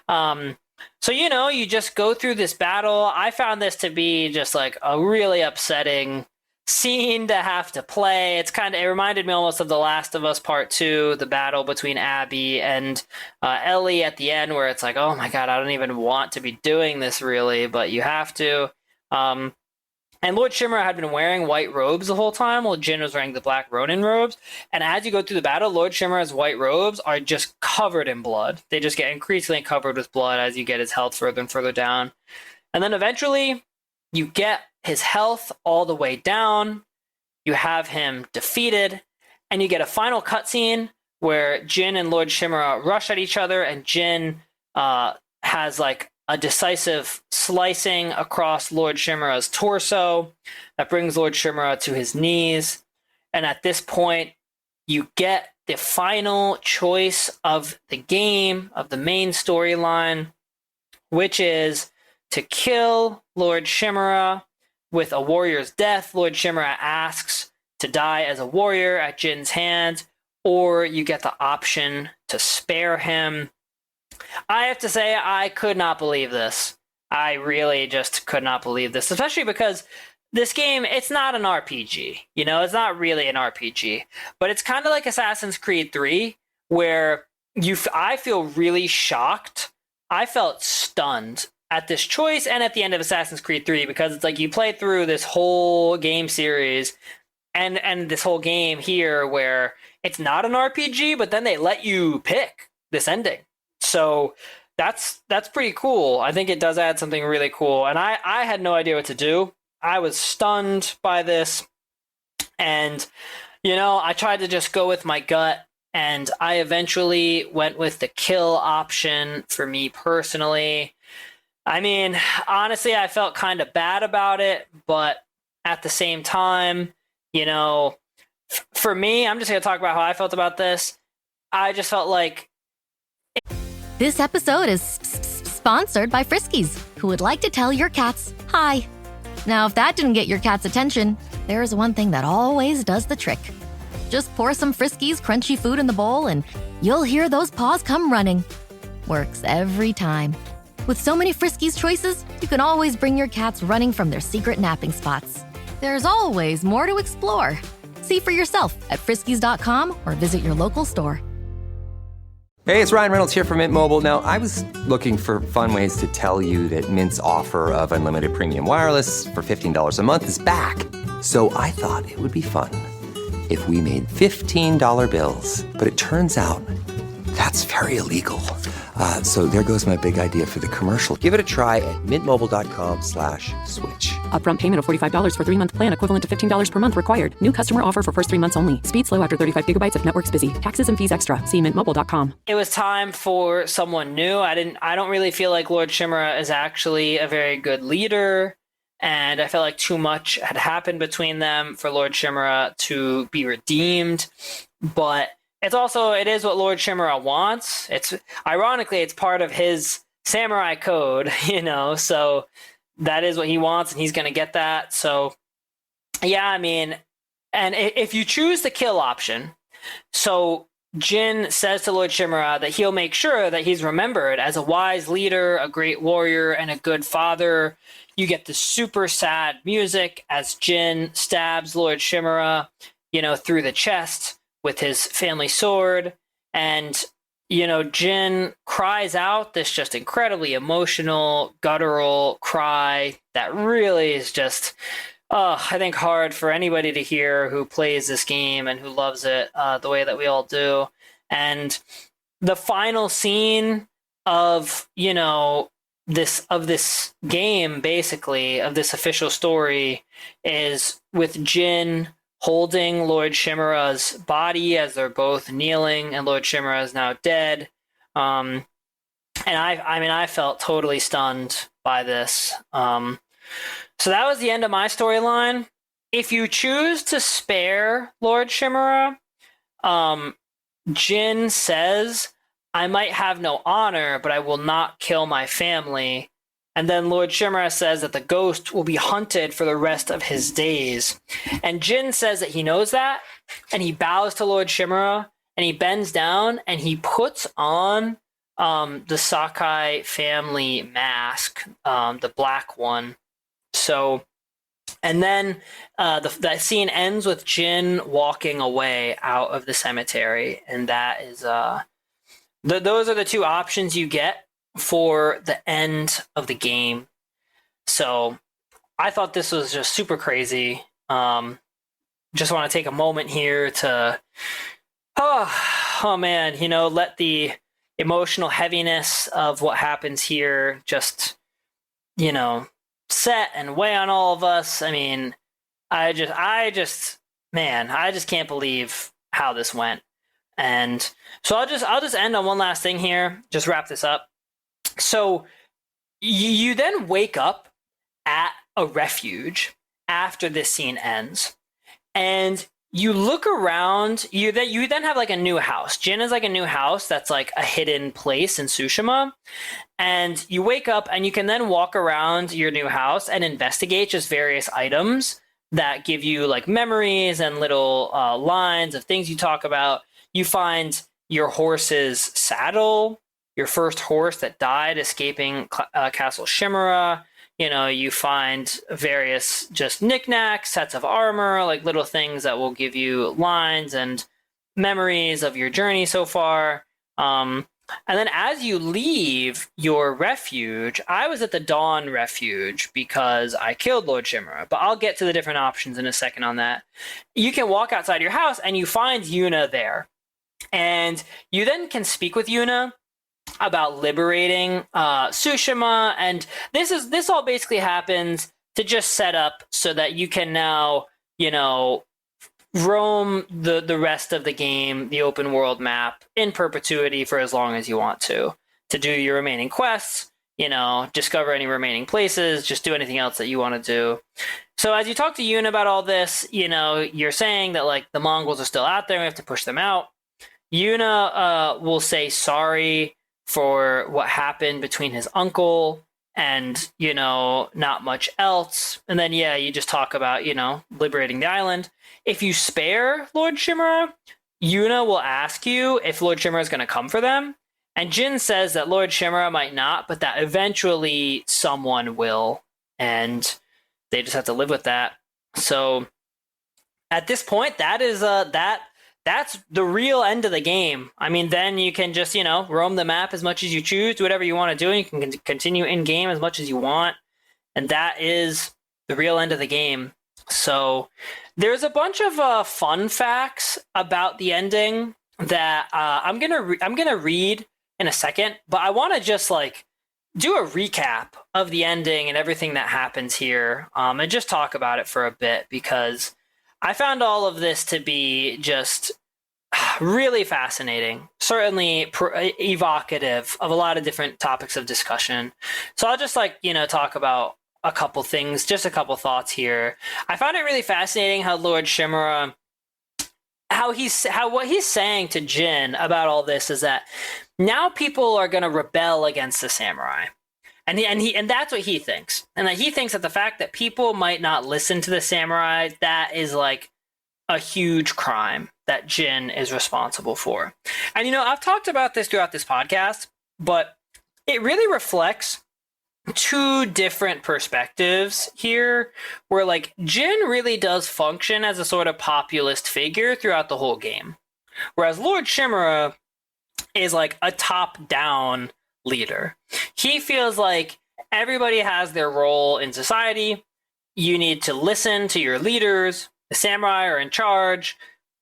So, you just go through this battle. I found this to be just like a really upsetting scene to have to play. It reminded me almost of The Last of Us Part 2, the battle between Abby and Ellie at the end, where it's like, oh my God, I don't even want to be doing this really, but you have to. And Lord Shimura had been wearing white robes the whole time, while Jin was wearing the black Ronin robes. And as you go through the battle, Lord Shimura's white robes are just covered in blood. They just get increasingly covered with blood as you get his health further and further down. And then eventually, you get his health all the way down. you have him defeated, and you get a final cutscene where Jin and Lord Shimura rush at each other, and Jin has like a decisive slicing across Lord Shimura's torso that brings Lord Shimura to his knees. And at this point, you get the final choice of the game, of the main storyline, which is to kill Lord Shimura with a warrior's death. Lord Shimura asks to die as a warrior at Jin's hand, or you get the option to spare him. I have to say, I could not believe this. I really just could not believe this, especially because this game, it's not an RPG. You know, it's not really an RPG, but it's kind of like Assassin's Creed 3, where I feel really shocked. I felt stunned at this choice and at the end of Assassin's Creed 3, because it's like you play through this whole game series and this whole game here where it's not an RPG, but then they let you pick this ending. So that's pretty cool. I think it does add something really cool. And I had no idea what to do. I was stunned by this. And, you know, I tried to just go with my gut. And I eventually went with the kill option for me personally. I mean, honestly, I felt kind of bad about it. But at the same time, you know, for me, I'm just going to talk about how I felt about this. I just felt like... This episode is sponsored by Friskies, who would like to tell your cats hi. Now, if that didn't get your cat's attention, there is one thing that always does the trick. Just pour some Friskies crunchy food in the bowl and you'll hear those paws come running. Works every time. With so many Friskies choices, you can always bring your cats running from their secret napping spots. There's always more to explore. See for yourself at friskies.com or visit your local store. Hey, it's Ryan Reynolds here from Mint Mobile. Now, I was looking for fun ways to tell you that Mint's offer of unlimited premium wireless for $15 a month is back. So I thought it would be fun if we made $15 bills. But it turns out that's very illegal. So there goes my big idea for the commercial. Give it a try at mintmobile.com/switch. Upfront payment of $45 for 3-month plan, equivalent to $15 per month required. New customer offer for first 3 months only. Speed slow after 35 gigabytes if network's busy. Taxes and fees extra. See mintmobile.com. It was time for someone new. I don't really feel like Lord Shimura is actually a very good leader. And I felt like too much had happened between them for Lord Shimura to be redeemed. But it is what Lord Shimura wants. Ironically, it's part of his samurai code, you know, so that is what he wants and he's going to get that. So yeah, I mean, and if you choose the kill option, so Jin says to Lord Shimura that he'll make sure that he's remembered as a wise leader, a great warrior, and a good father. You get the super sad music as Jin stabs Lord Shimura, you know, through the chest with his family sword. And, you know, Jin cries out this just incredibly emotional, guttural cry that really is just, I think, hard for anybody to hear who plays this game and who loves it the way that we all do. And the final scene of, you know, this game, basically, of this official story, is with Jin holding Lord Shimura's body as they're both kneeling, and Lord Shimura is now dead. And I felt totally stunned by this. So that was the end of my storyline. If you choose to spare Lord Shimura, Jin says, "I might have no honor, but I will not kill my family." And then Lord Shimura says that the ghost will be hunted for the rest of his days. And Jin says that he knows that, and he bows to Lord Shimura, and he bends down, and he puts on the Sakai family mask, the black one. So, and then that scene ends with Jin walking away out of the cemetery, and that is those are the two options you get for the end of the game. So I thought this was just super crazy. Just want to take a moment here to, oh man, you know, let the emotional heaviness of what happens here just, you know, set and weigh on all of us. I mean, I just man, I just can't believe how this went. And so I'll just end on one last thing here, just wrap this up. So you then wake up at a refuge after this scene ends, and you look around. You then have like a new house. Jin is like a new house that's like a hidden place in Tsushima, and you wake up and you can then walk around your new house and investigate just various items that give you like memories and little lines of things you talk about. You find your horse's saddle, your first horse that died escaping Castle Chimera. You know, you find various just knickknacks, sets of armor, like little things that will give you lines and memories of your journey so far. And then as you leave your refuge, I was at the Dawn Refuge because I killed Lord Chimera, but I'll get to the different options in a second on that. You can walk outside your house and you find Yuna there. And you then can speak with Yuna about liberating Tsushima, and this all basically happens to just set up so that you can now, you know, roam the rest of the game, the open world map, in perpetuity for as long as you want to do your remaining quests, you know, discover any remaining places, just do anything else that you want to do. So as you talk to Yuna about all this, you know, you're saying that like the Mongols are still out there, we have to push them out. Yuna will say sorry for what happened between his uncle and, you know, not much else. And then, yeah, you just talk about, you know, liberating the island. If you spare Lord Chimera, Yuna will ask you if Lord Chimera is going to come for them. And Jin says that Lord Chimera might not, but that eventually someone will. And they just have to live with that. So at this point, that is that's the real end of the game. I mean, then you can just, you know, roam the map as much as you choose, do whatever you want to do, and you can continue in-game as much as you want. And that is the real end of the game. So there's a bunch of fun facts about the ending that I'm gonna read in a second, but I want to just like do a recap of the ending and everything that happens here, and just talk about it for a bit, because I found all of this to be just really fascinating, certainly evocative of a lot of different topics of discussion. So I'll just like, you know, talk about a couple things, just a couple thoughts here. I found it really fascinating how Lord Chimera, what he's saying to Jin about all this is that now people are going to rebel against the samurai. And that's what he thinks. And that he thinks that the fact that people might not listen to the samurai, that is like a huge crime that Jin is responsible for. And, you know, I've talked about this throughout this podcast, but it really reflects two different perspectives here, where like Jin really does function as a sort of populist figure throughout the whole game. Whereas Lord Chimera is like a top-down leader. He feels like everybody has their role in society. You need to listen to your leaders. The samurai are in charge.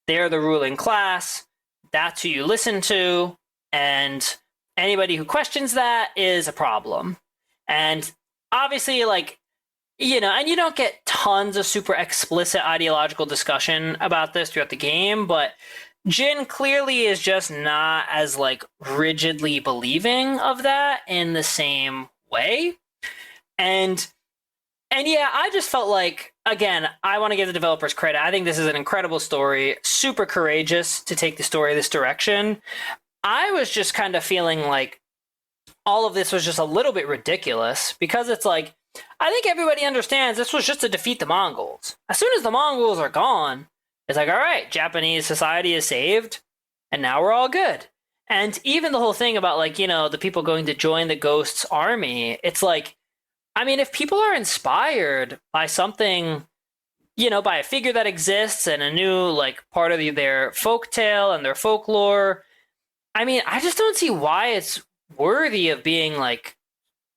They're the ruling class. That's who you listen to. And anybody who questions that is a problem. And obviously, like, you know, and you don't get tons of super explicit ideological discussion about this throughout the game, but Jin clearly is just not as like rigidly believing of that in the same way. And yeah, I just felt like, again, I want to give the developers credit. I think this is an incredible story, super courageous to take the story this direction. I was just kind of feeling like all of this was just a little bit ridiculous, because it's like, I think everybody understands this was just to defeat the Mongols. As soon as the Mongols are gone, it's like, all right, Japanese society is saved, and now we're all good. And even the whole thing about, like, you know, the people going to join the Ghost's army, it's like, I mean, if people are inspired by something, you know, by a figure that exists and a new, like, part of their folktale and their folklore, I mean, I just don't see why it's worthy of being, like,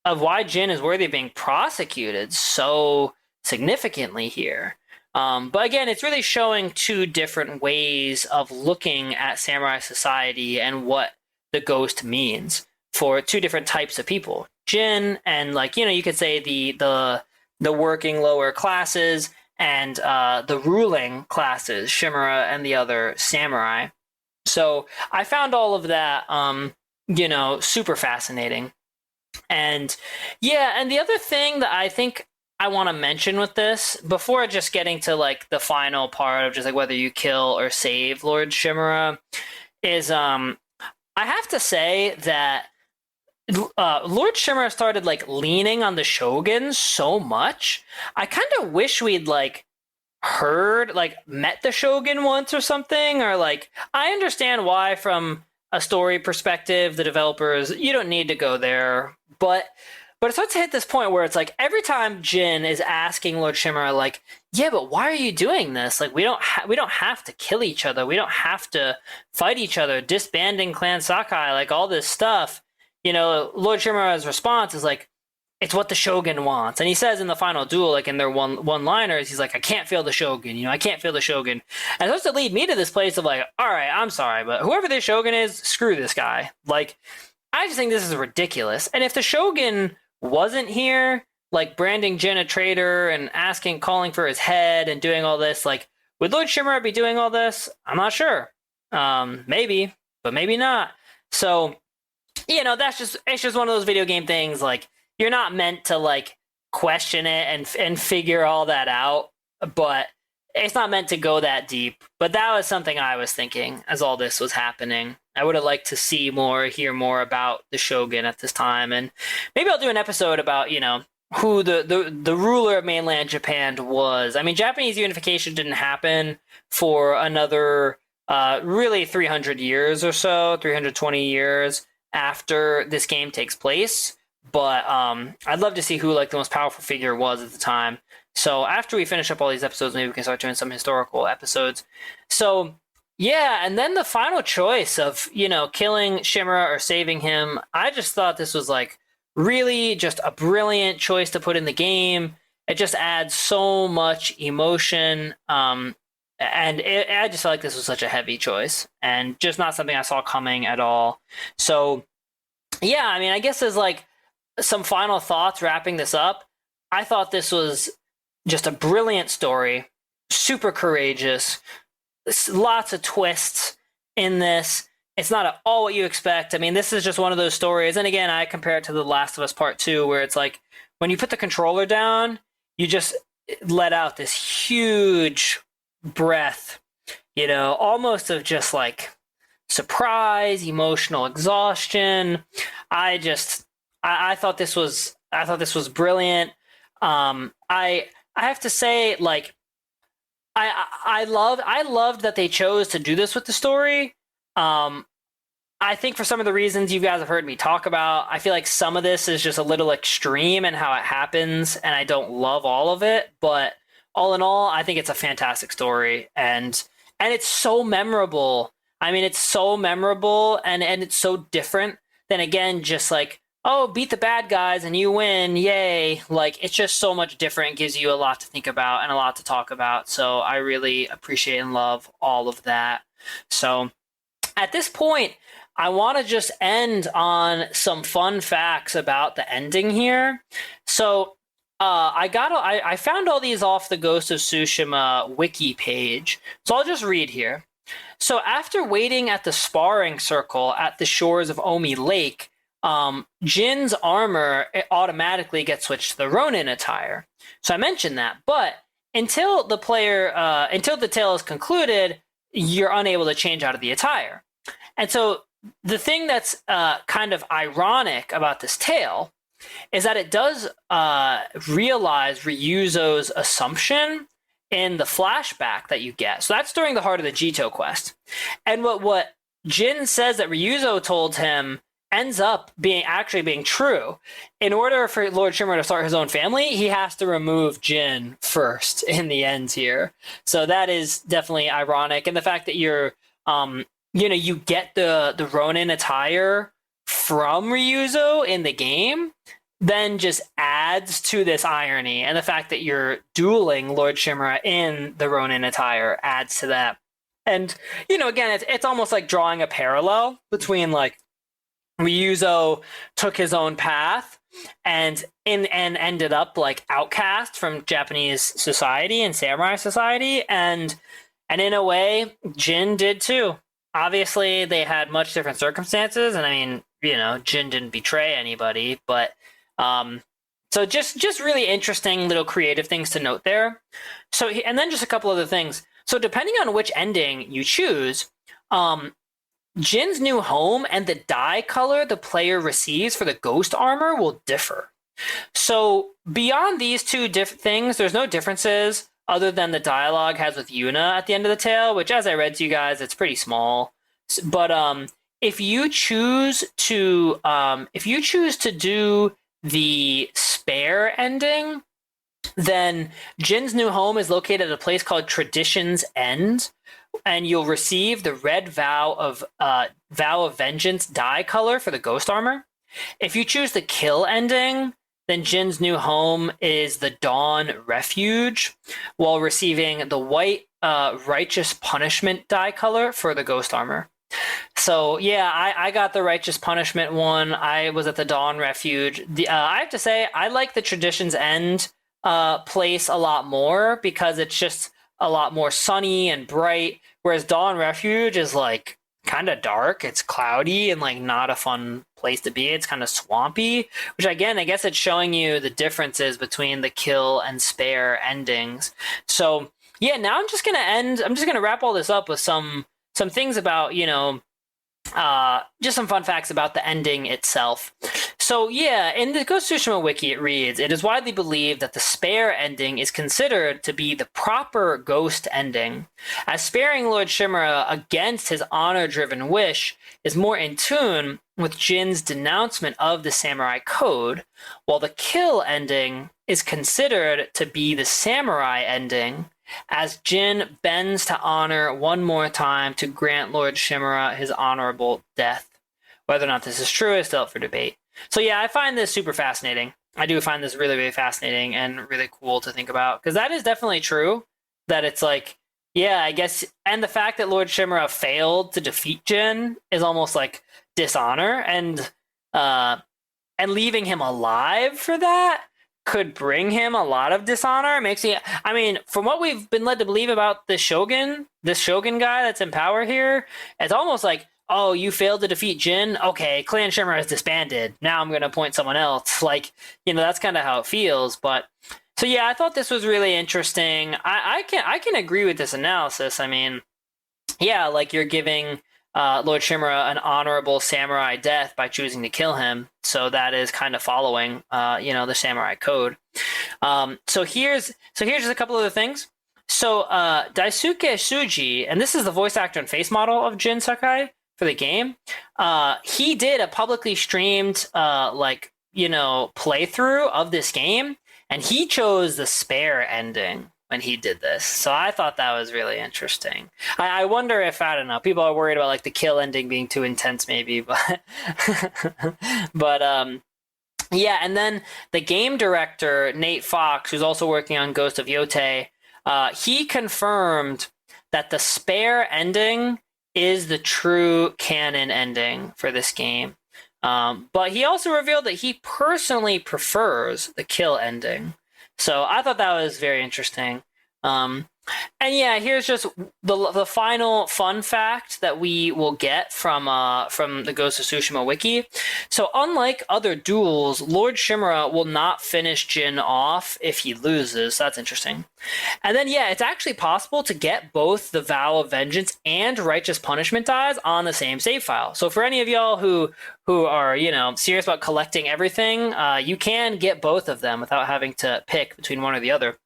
of why Jin is worthy of being prosecuted so significantly here. But again, it's really showing two different ways of looking at samurai society and what the ghost means for two different types of people. Jin and, like, you know, you could say the working lower classes, and the ruling classes, Shimura and the other samurai. So I found all of that, super fascinating. And yeah, and the other thing that I think I want to mention with this, before just getting to like the final part of just like whether you kill or save Lord Shimura, is I have to say that Lord Shimura started like leaning on the Shogun so much. I kind of wish we'd like met the Shogun once or something, or like, I understand why from a story perspective the developers, you don't need to go there, but it starts to hit this point where it's like every time Jin is asking Lord Shimura like, yeah, but why are you doing this? Like, we don't have to kill each other, we don't have to fight each other, disbanding Clan Sakai, like all this stuff. Lord Shimura's response is like, it's what the Shogun wants. And he says in the final duel, like in their one-liners, he's like, I can't feel the Shogun, I can't feel the Shogun. And it's supposed to lead me to this place of like, all right, I'm sorry, but whoever this Shogun is, screw this guy. Like, I just think this is ridiculous. And if the Shogun wasn't here, like branding Jin a traitor and calling for his head and doing all this, like, would Lord Shimura be doing all this? I'm not sure. Maybe, but maybe not. So, it's just one of those video game things. Like, you're not meant to like question it and figure all that out, but it's not meant to go that deep. But that was something I was thinking as all this was happening. I would have liked to see more, hear more about the Shogun at this time, and maybe I'll do an episode about who the ruler of mainland Japan was. I mean, Japanese unification didn't happen for another really 300 years or so, 320 years after this game takes place. But I'd love to see who like the most powerful figure was at the time. So after we finish up all these episodes, maybe we can start doing some historical episodes. So yeah, and then the final choice of, killing Shimura or saving him, I just thought this was like really just a brilliant choice to put in the game. It just adds so much emotion. And I just felt like this was such a heavy choice and just not something I saw coming at all. So yeah, I mean, I guess there's like some final thoughts wrapping this up. I thought this was just a brilliant story, super courageous, lots of twists in this. It's not at all what you expect. I mean, this is just one of those stories. And again, I compare it to The Last of Us Part 2, where it's like when you put the controller down, you just let out this huge breath, almost of just like surprise, emotional exhaustion. I thought this was brilliant. I have to say, like, I loved that they chose to do this with the story. I think for some of the reasons you guys have heard me talk about, I feel like some of this is just a little extreme in how it happens, and I don't love all of it. But all in all, I think it's a fantastic story, and it's so memorable. I mean, it's so memorable, and it's so different than, again, just like, oh, beat the bad guys and you win, yay. Like, it's just so much different, gives you a lot to think about and a lot to talk about. So I really appreciate and love all of that. So at this point, I want to just end on some fun facts about the ending here. So I found all these off the Ghost of Tsushima wiki page. So I'll just read here. So after waiting at the sparring circle at the shores of Omi Lake, Jin's armor automatically gets switched to the Ronin attire. So I mentioned that, but until the tale is concluded, you're unable to change out of the attire. And so the thing that's kind of ironic about this tale is that it does realize Ryuzo's assumption in the flashback that you get. So that's during the Heart of the Jito quest. And what Jin says that Ryuzo told him ends up being true. In order for Lord Shimura to start his own family, he has to remove Jin first in the end here. So that is definitely ironic. And the fact that you're you get the Ronin attire from Ryuzo in the game then just adds to this irony. And the fact that you're dueling Lord Shimura in the Ronin attire adds to that. And, again, it's almost like drawing a parallel between, like, Ryuzo took his own path and ended up like outcast from Japanese society and samurai society, and in a way Jin did too. Obviously they had much different circumstances, and I mean, Jin didn't betray anybody, but so just really interesting little creative things to note there. So, and then just a couple other things. So depending on which ending you choose, Jin's new home and the dye color the player receives for the ghost armor will differ. So beyond these two things, there's no differences other than the dialogue has with Yuna at the end of the tale, which, as I read to you guys, it's pretty small. But if you choose to do the spare ending, then Jin's new home is located at a place called Tradition's End, and you'll receive the red Vow of Vengeance dye color for the ghost armor. If you choose the kill ending, then Jin's new home is the Dawn Refuge, while receiving the white Righteous Punishment dye color for the ghost armor. So yeah, I got the Righteous Punishment one. I was at the Dawn Refuge. I have to say, I like the Tradition's End place a lot more because it's just a lot more sunny and bright, whereas Dawn Refuge is like kind of dark. It's cloudy and like not a fun place to be. It's kind of swampy, which again, I guess it's showing you the differences between the kill and spare endings. So yeah, now I'm just gonna wrap all this up with some things about, just some fun facts about the ending itself. So yeah, in the Ghost of Tsushima wiki, it reads, "It is widely believed that the spare ending is considered to be the proper ghost ending, as sparing Lord Shimura against his honor-driven wish is more in tune with Jin's denouncement of the samurai code, while the kill ending is considered to be the samurai ending, as Jin bends to honor one more time to grant Lord Shimura his honorable death. Whether or not this is true is still up for debate." So yeah, I find this super fascinating. I do find this really, really fascinating and really cool to think about, because that is definitely true, that it's like, yeah, I guess, and the fact that Lord Shimura failed to defeat Jin is almost like dishonor, and leaving him alive for that could bring him a lot of dishonor. Makes me, I mean, from what we've been led to believe about this Shogun guy that's in power here, it's almost like, oh, you failed to defeat Jin? Okay, Clan Shimura is disbanded. Now I'm going to appoint someone else. Like, that's kind of how it feels. But so yeah, I thought this was really interesting. I can agree with this analysis. I mean, yeah, like you're giving Lord Shimura an honorable samurai death by choosing to kill him. So that is kind of following, the samurai code. So here's just a couple other things. So Daisuke Suji, and this is the voice actor and face model of Jin Sakai for the game. He did a publicly streamed playthrough of this game, and he chose the spare ending when he did this. So I thought that was really interesting. I wonder if, I don't know, people are worried about like the kill ending being too intense maybe, but yeah, and then the game director, Nate Fox, who's also working on Ghost of Yotei, he confirmed that the spare ending is the true canon ending for this game. But he also revealed that he personally prefers the kill ending. So I thought that was very interesting. And yeah, here's just the final fun fact that we will get from the Ghost of Tsushima wiki. So unlike other duels, Lord Shimura will not finish Jin off if he loses. That's interesting. And then yeah, it's actually possible to get both the Vow of Vengeance and Righteous Punishment dies on the same save file. So for any of y'all who are serious about collecting everything, you can get both of them without having to pick between one or the other.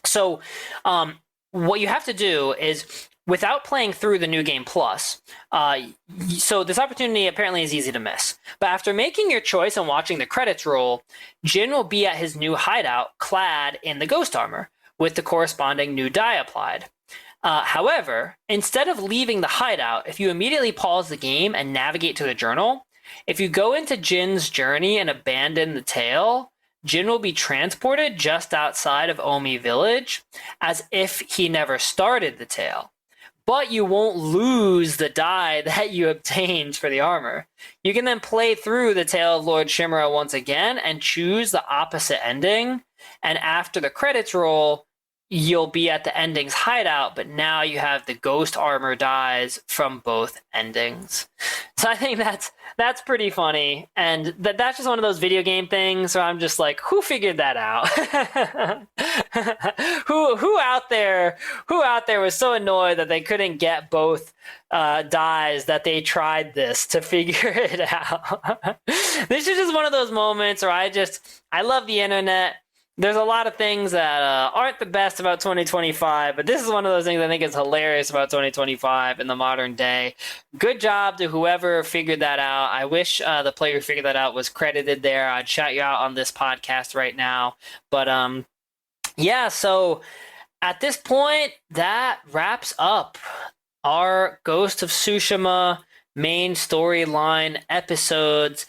So what you have to do is, without playing through the New Game Plus, so this opportunity apparently is easy to miss. But after making your choice and watching the credits roll, Jin will be at his new hideout clad in the ghost armor, with the corresponding new dye applied. However, instead of leaving the hideout, if you immediately pause the game and navigate to the journal, if you go into Jin's journey and abandon the tale, Jin will be transported just outside of Omi village, as if he never started the tale. but you won't lose the die that you obtained for the armor. You can then play through the Tale of Lord Shimura once again and choose the opposite ending. And after the credits roll, you'll be at the ending's hideout, but now you have the ghost armor dies from both endings. So I think that's pretty funny, and that's just one of those video game things where I'm just like, who figured that out? who out there was so annoyed that they couldn't get both dies that they tried this to figure it out? This is just one of those moments where I love the internet. There's a lot of things that aren't the best about 2025, but this is one of those things I think is hilarious about 2025 in the modern day. Good job to whoever figured that out. I wish the player who figured that out was credited there. I'd shout you out on this podcast right now. But yeah, so at this point, that wraps up our Ghost of Tsushima main storyline episodes.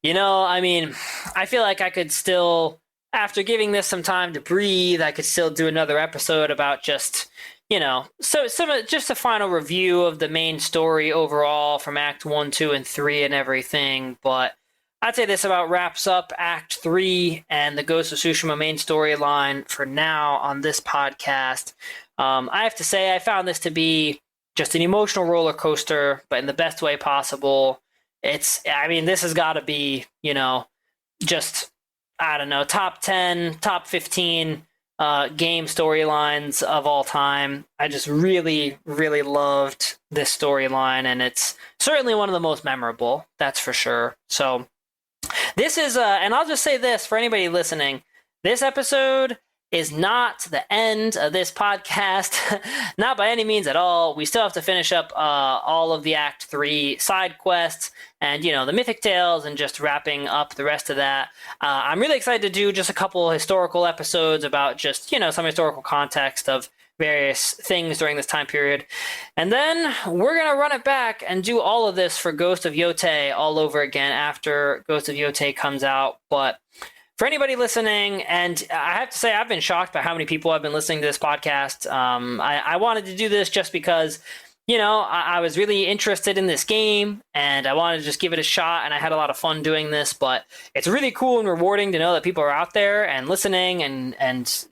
You know, I mean, I feel like I could still... After giving this some time to breathe, I could still do another episode about just, just a final review of the main story overall from Act 1, 2, and 3 and everything. But I'd say this about wraps up Act 3 and the Ghost of Tsushima main storyline for now on this podcast. I have to say I found this to be just an emotional roller coaster, but in the best way possible. This has got to be, just... I don't know, top 10, top 15 game storylines of all time. I just really, really loved this storyline, and it's certainly one of the most memorable, that's for sure. So this is, and I'll just say this for anybody listening, this episode is not the end of this podcast, not by any means at all. We still have to finish up all of the Act 3 side quests and, the Mythic Tales and just wrapping up the rest of that. I'm really excited to do just a couple historical episodes about just, some historical context of various things during this time period. And then we're going to run it back and do all of this for Ghost of Yotei all over again after Ghost of Yotei comes out. But for anybody listening, and I have to say I've been shocked by how many people have been listening to this podcast. I wanted to do this just because, I was really interested in this game, and I wanted to just give it a shot, and I had a lot of fun doing this. But it's really cool and rewarding to know that people are out there and listening, and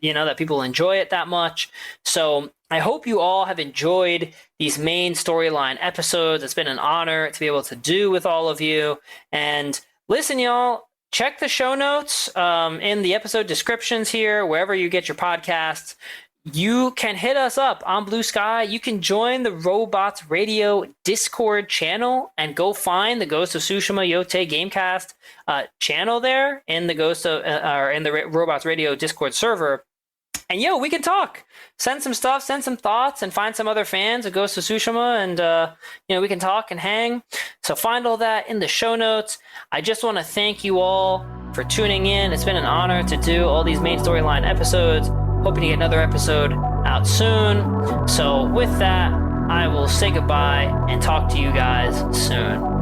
that people enjoy it that much. So I hope you all have enjoyed these main storyline episodes. It's been an honor to be able to do with all of you. And listen, y'all, check the show notes in the episode descriptions here, wherever you get your podcasts. You can hit us up on Blue Sky. You can join the Robots Radio Discord channel and go find the Ghost of Tsushima Yotei Gamecast channel there in the Robots Radio Discord server. And we can talk. Send some stuff, send some thoughts, and find some other fans of Ghost of Tsushima, and we can talk and hang. So find all that in the show notes. I just want to thank you all for tuning in. It's been an honor to do all these main storyline episodes. Hoping to get another episode out soon. So with that, I will say goodbye and talk to you guys soon.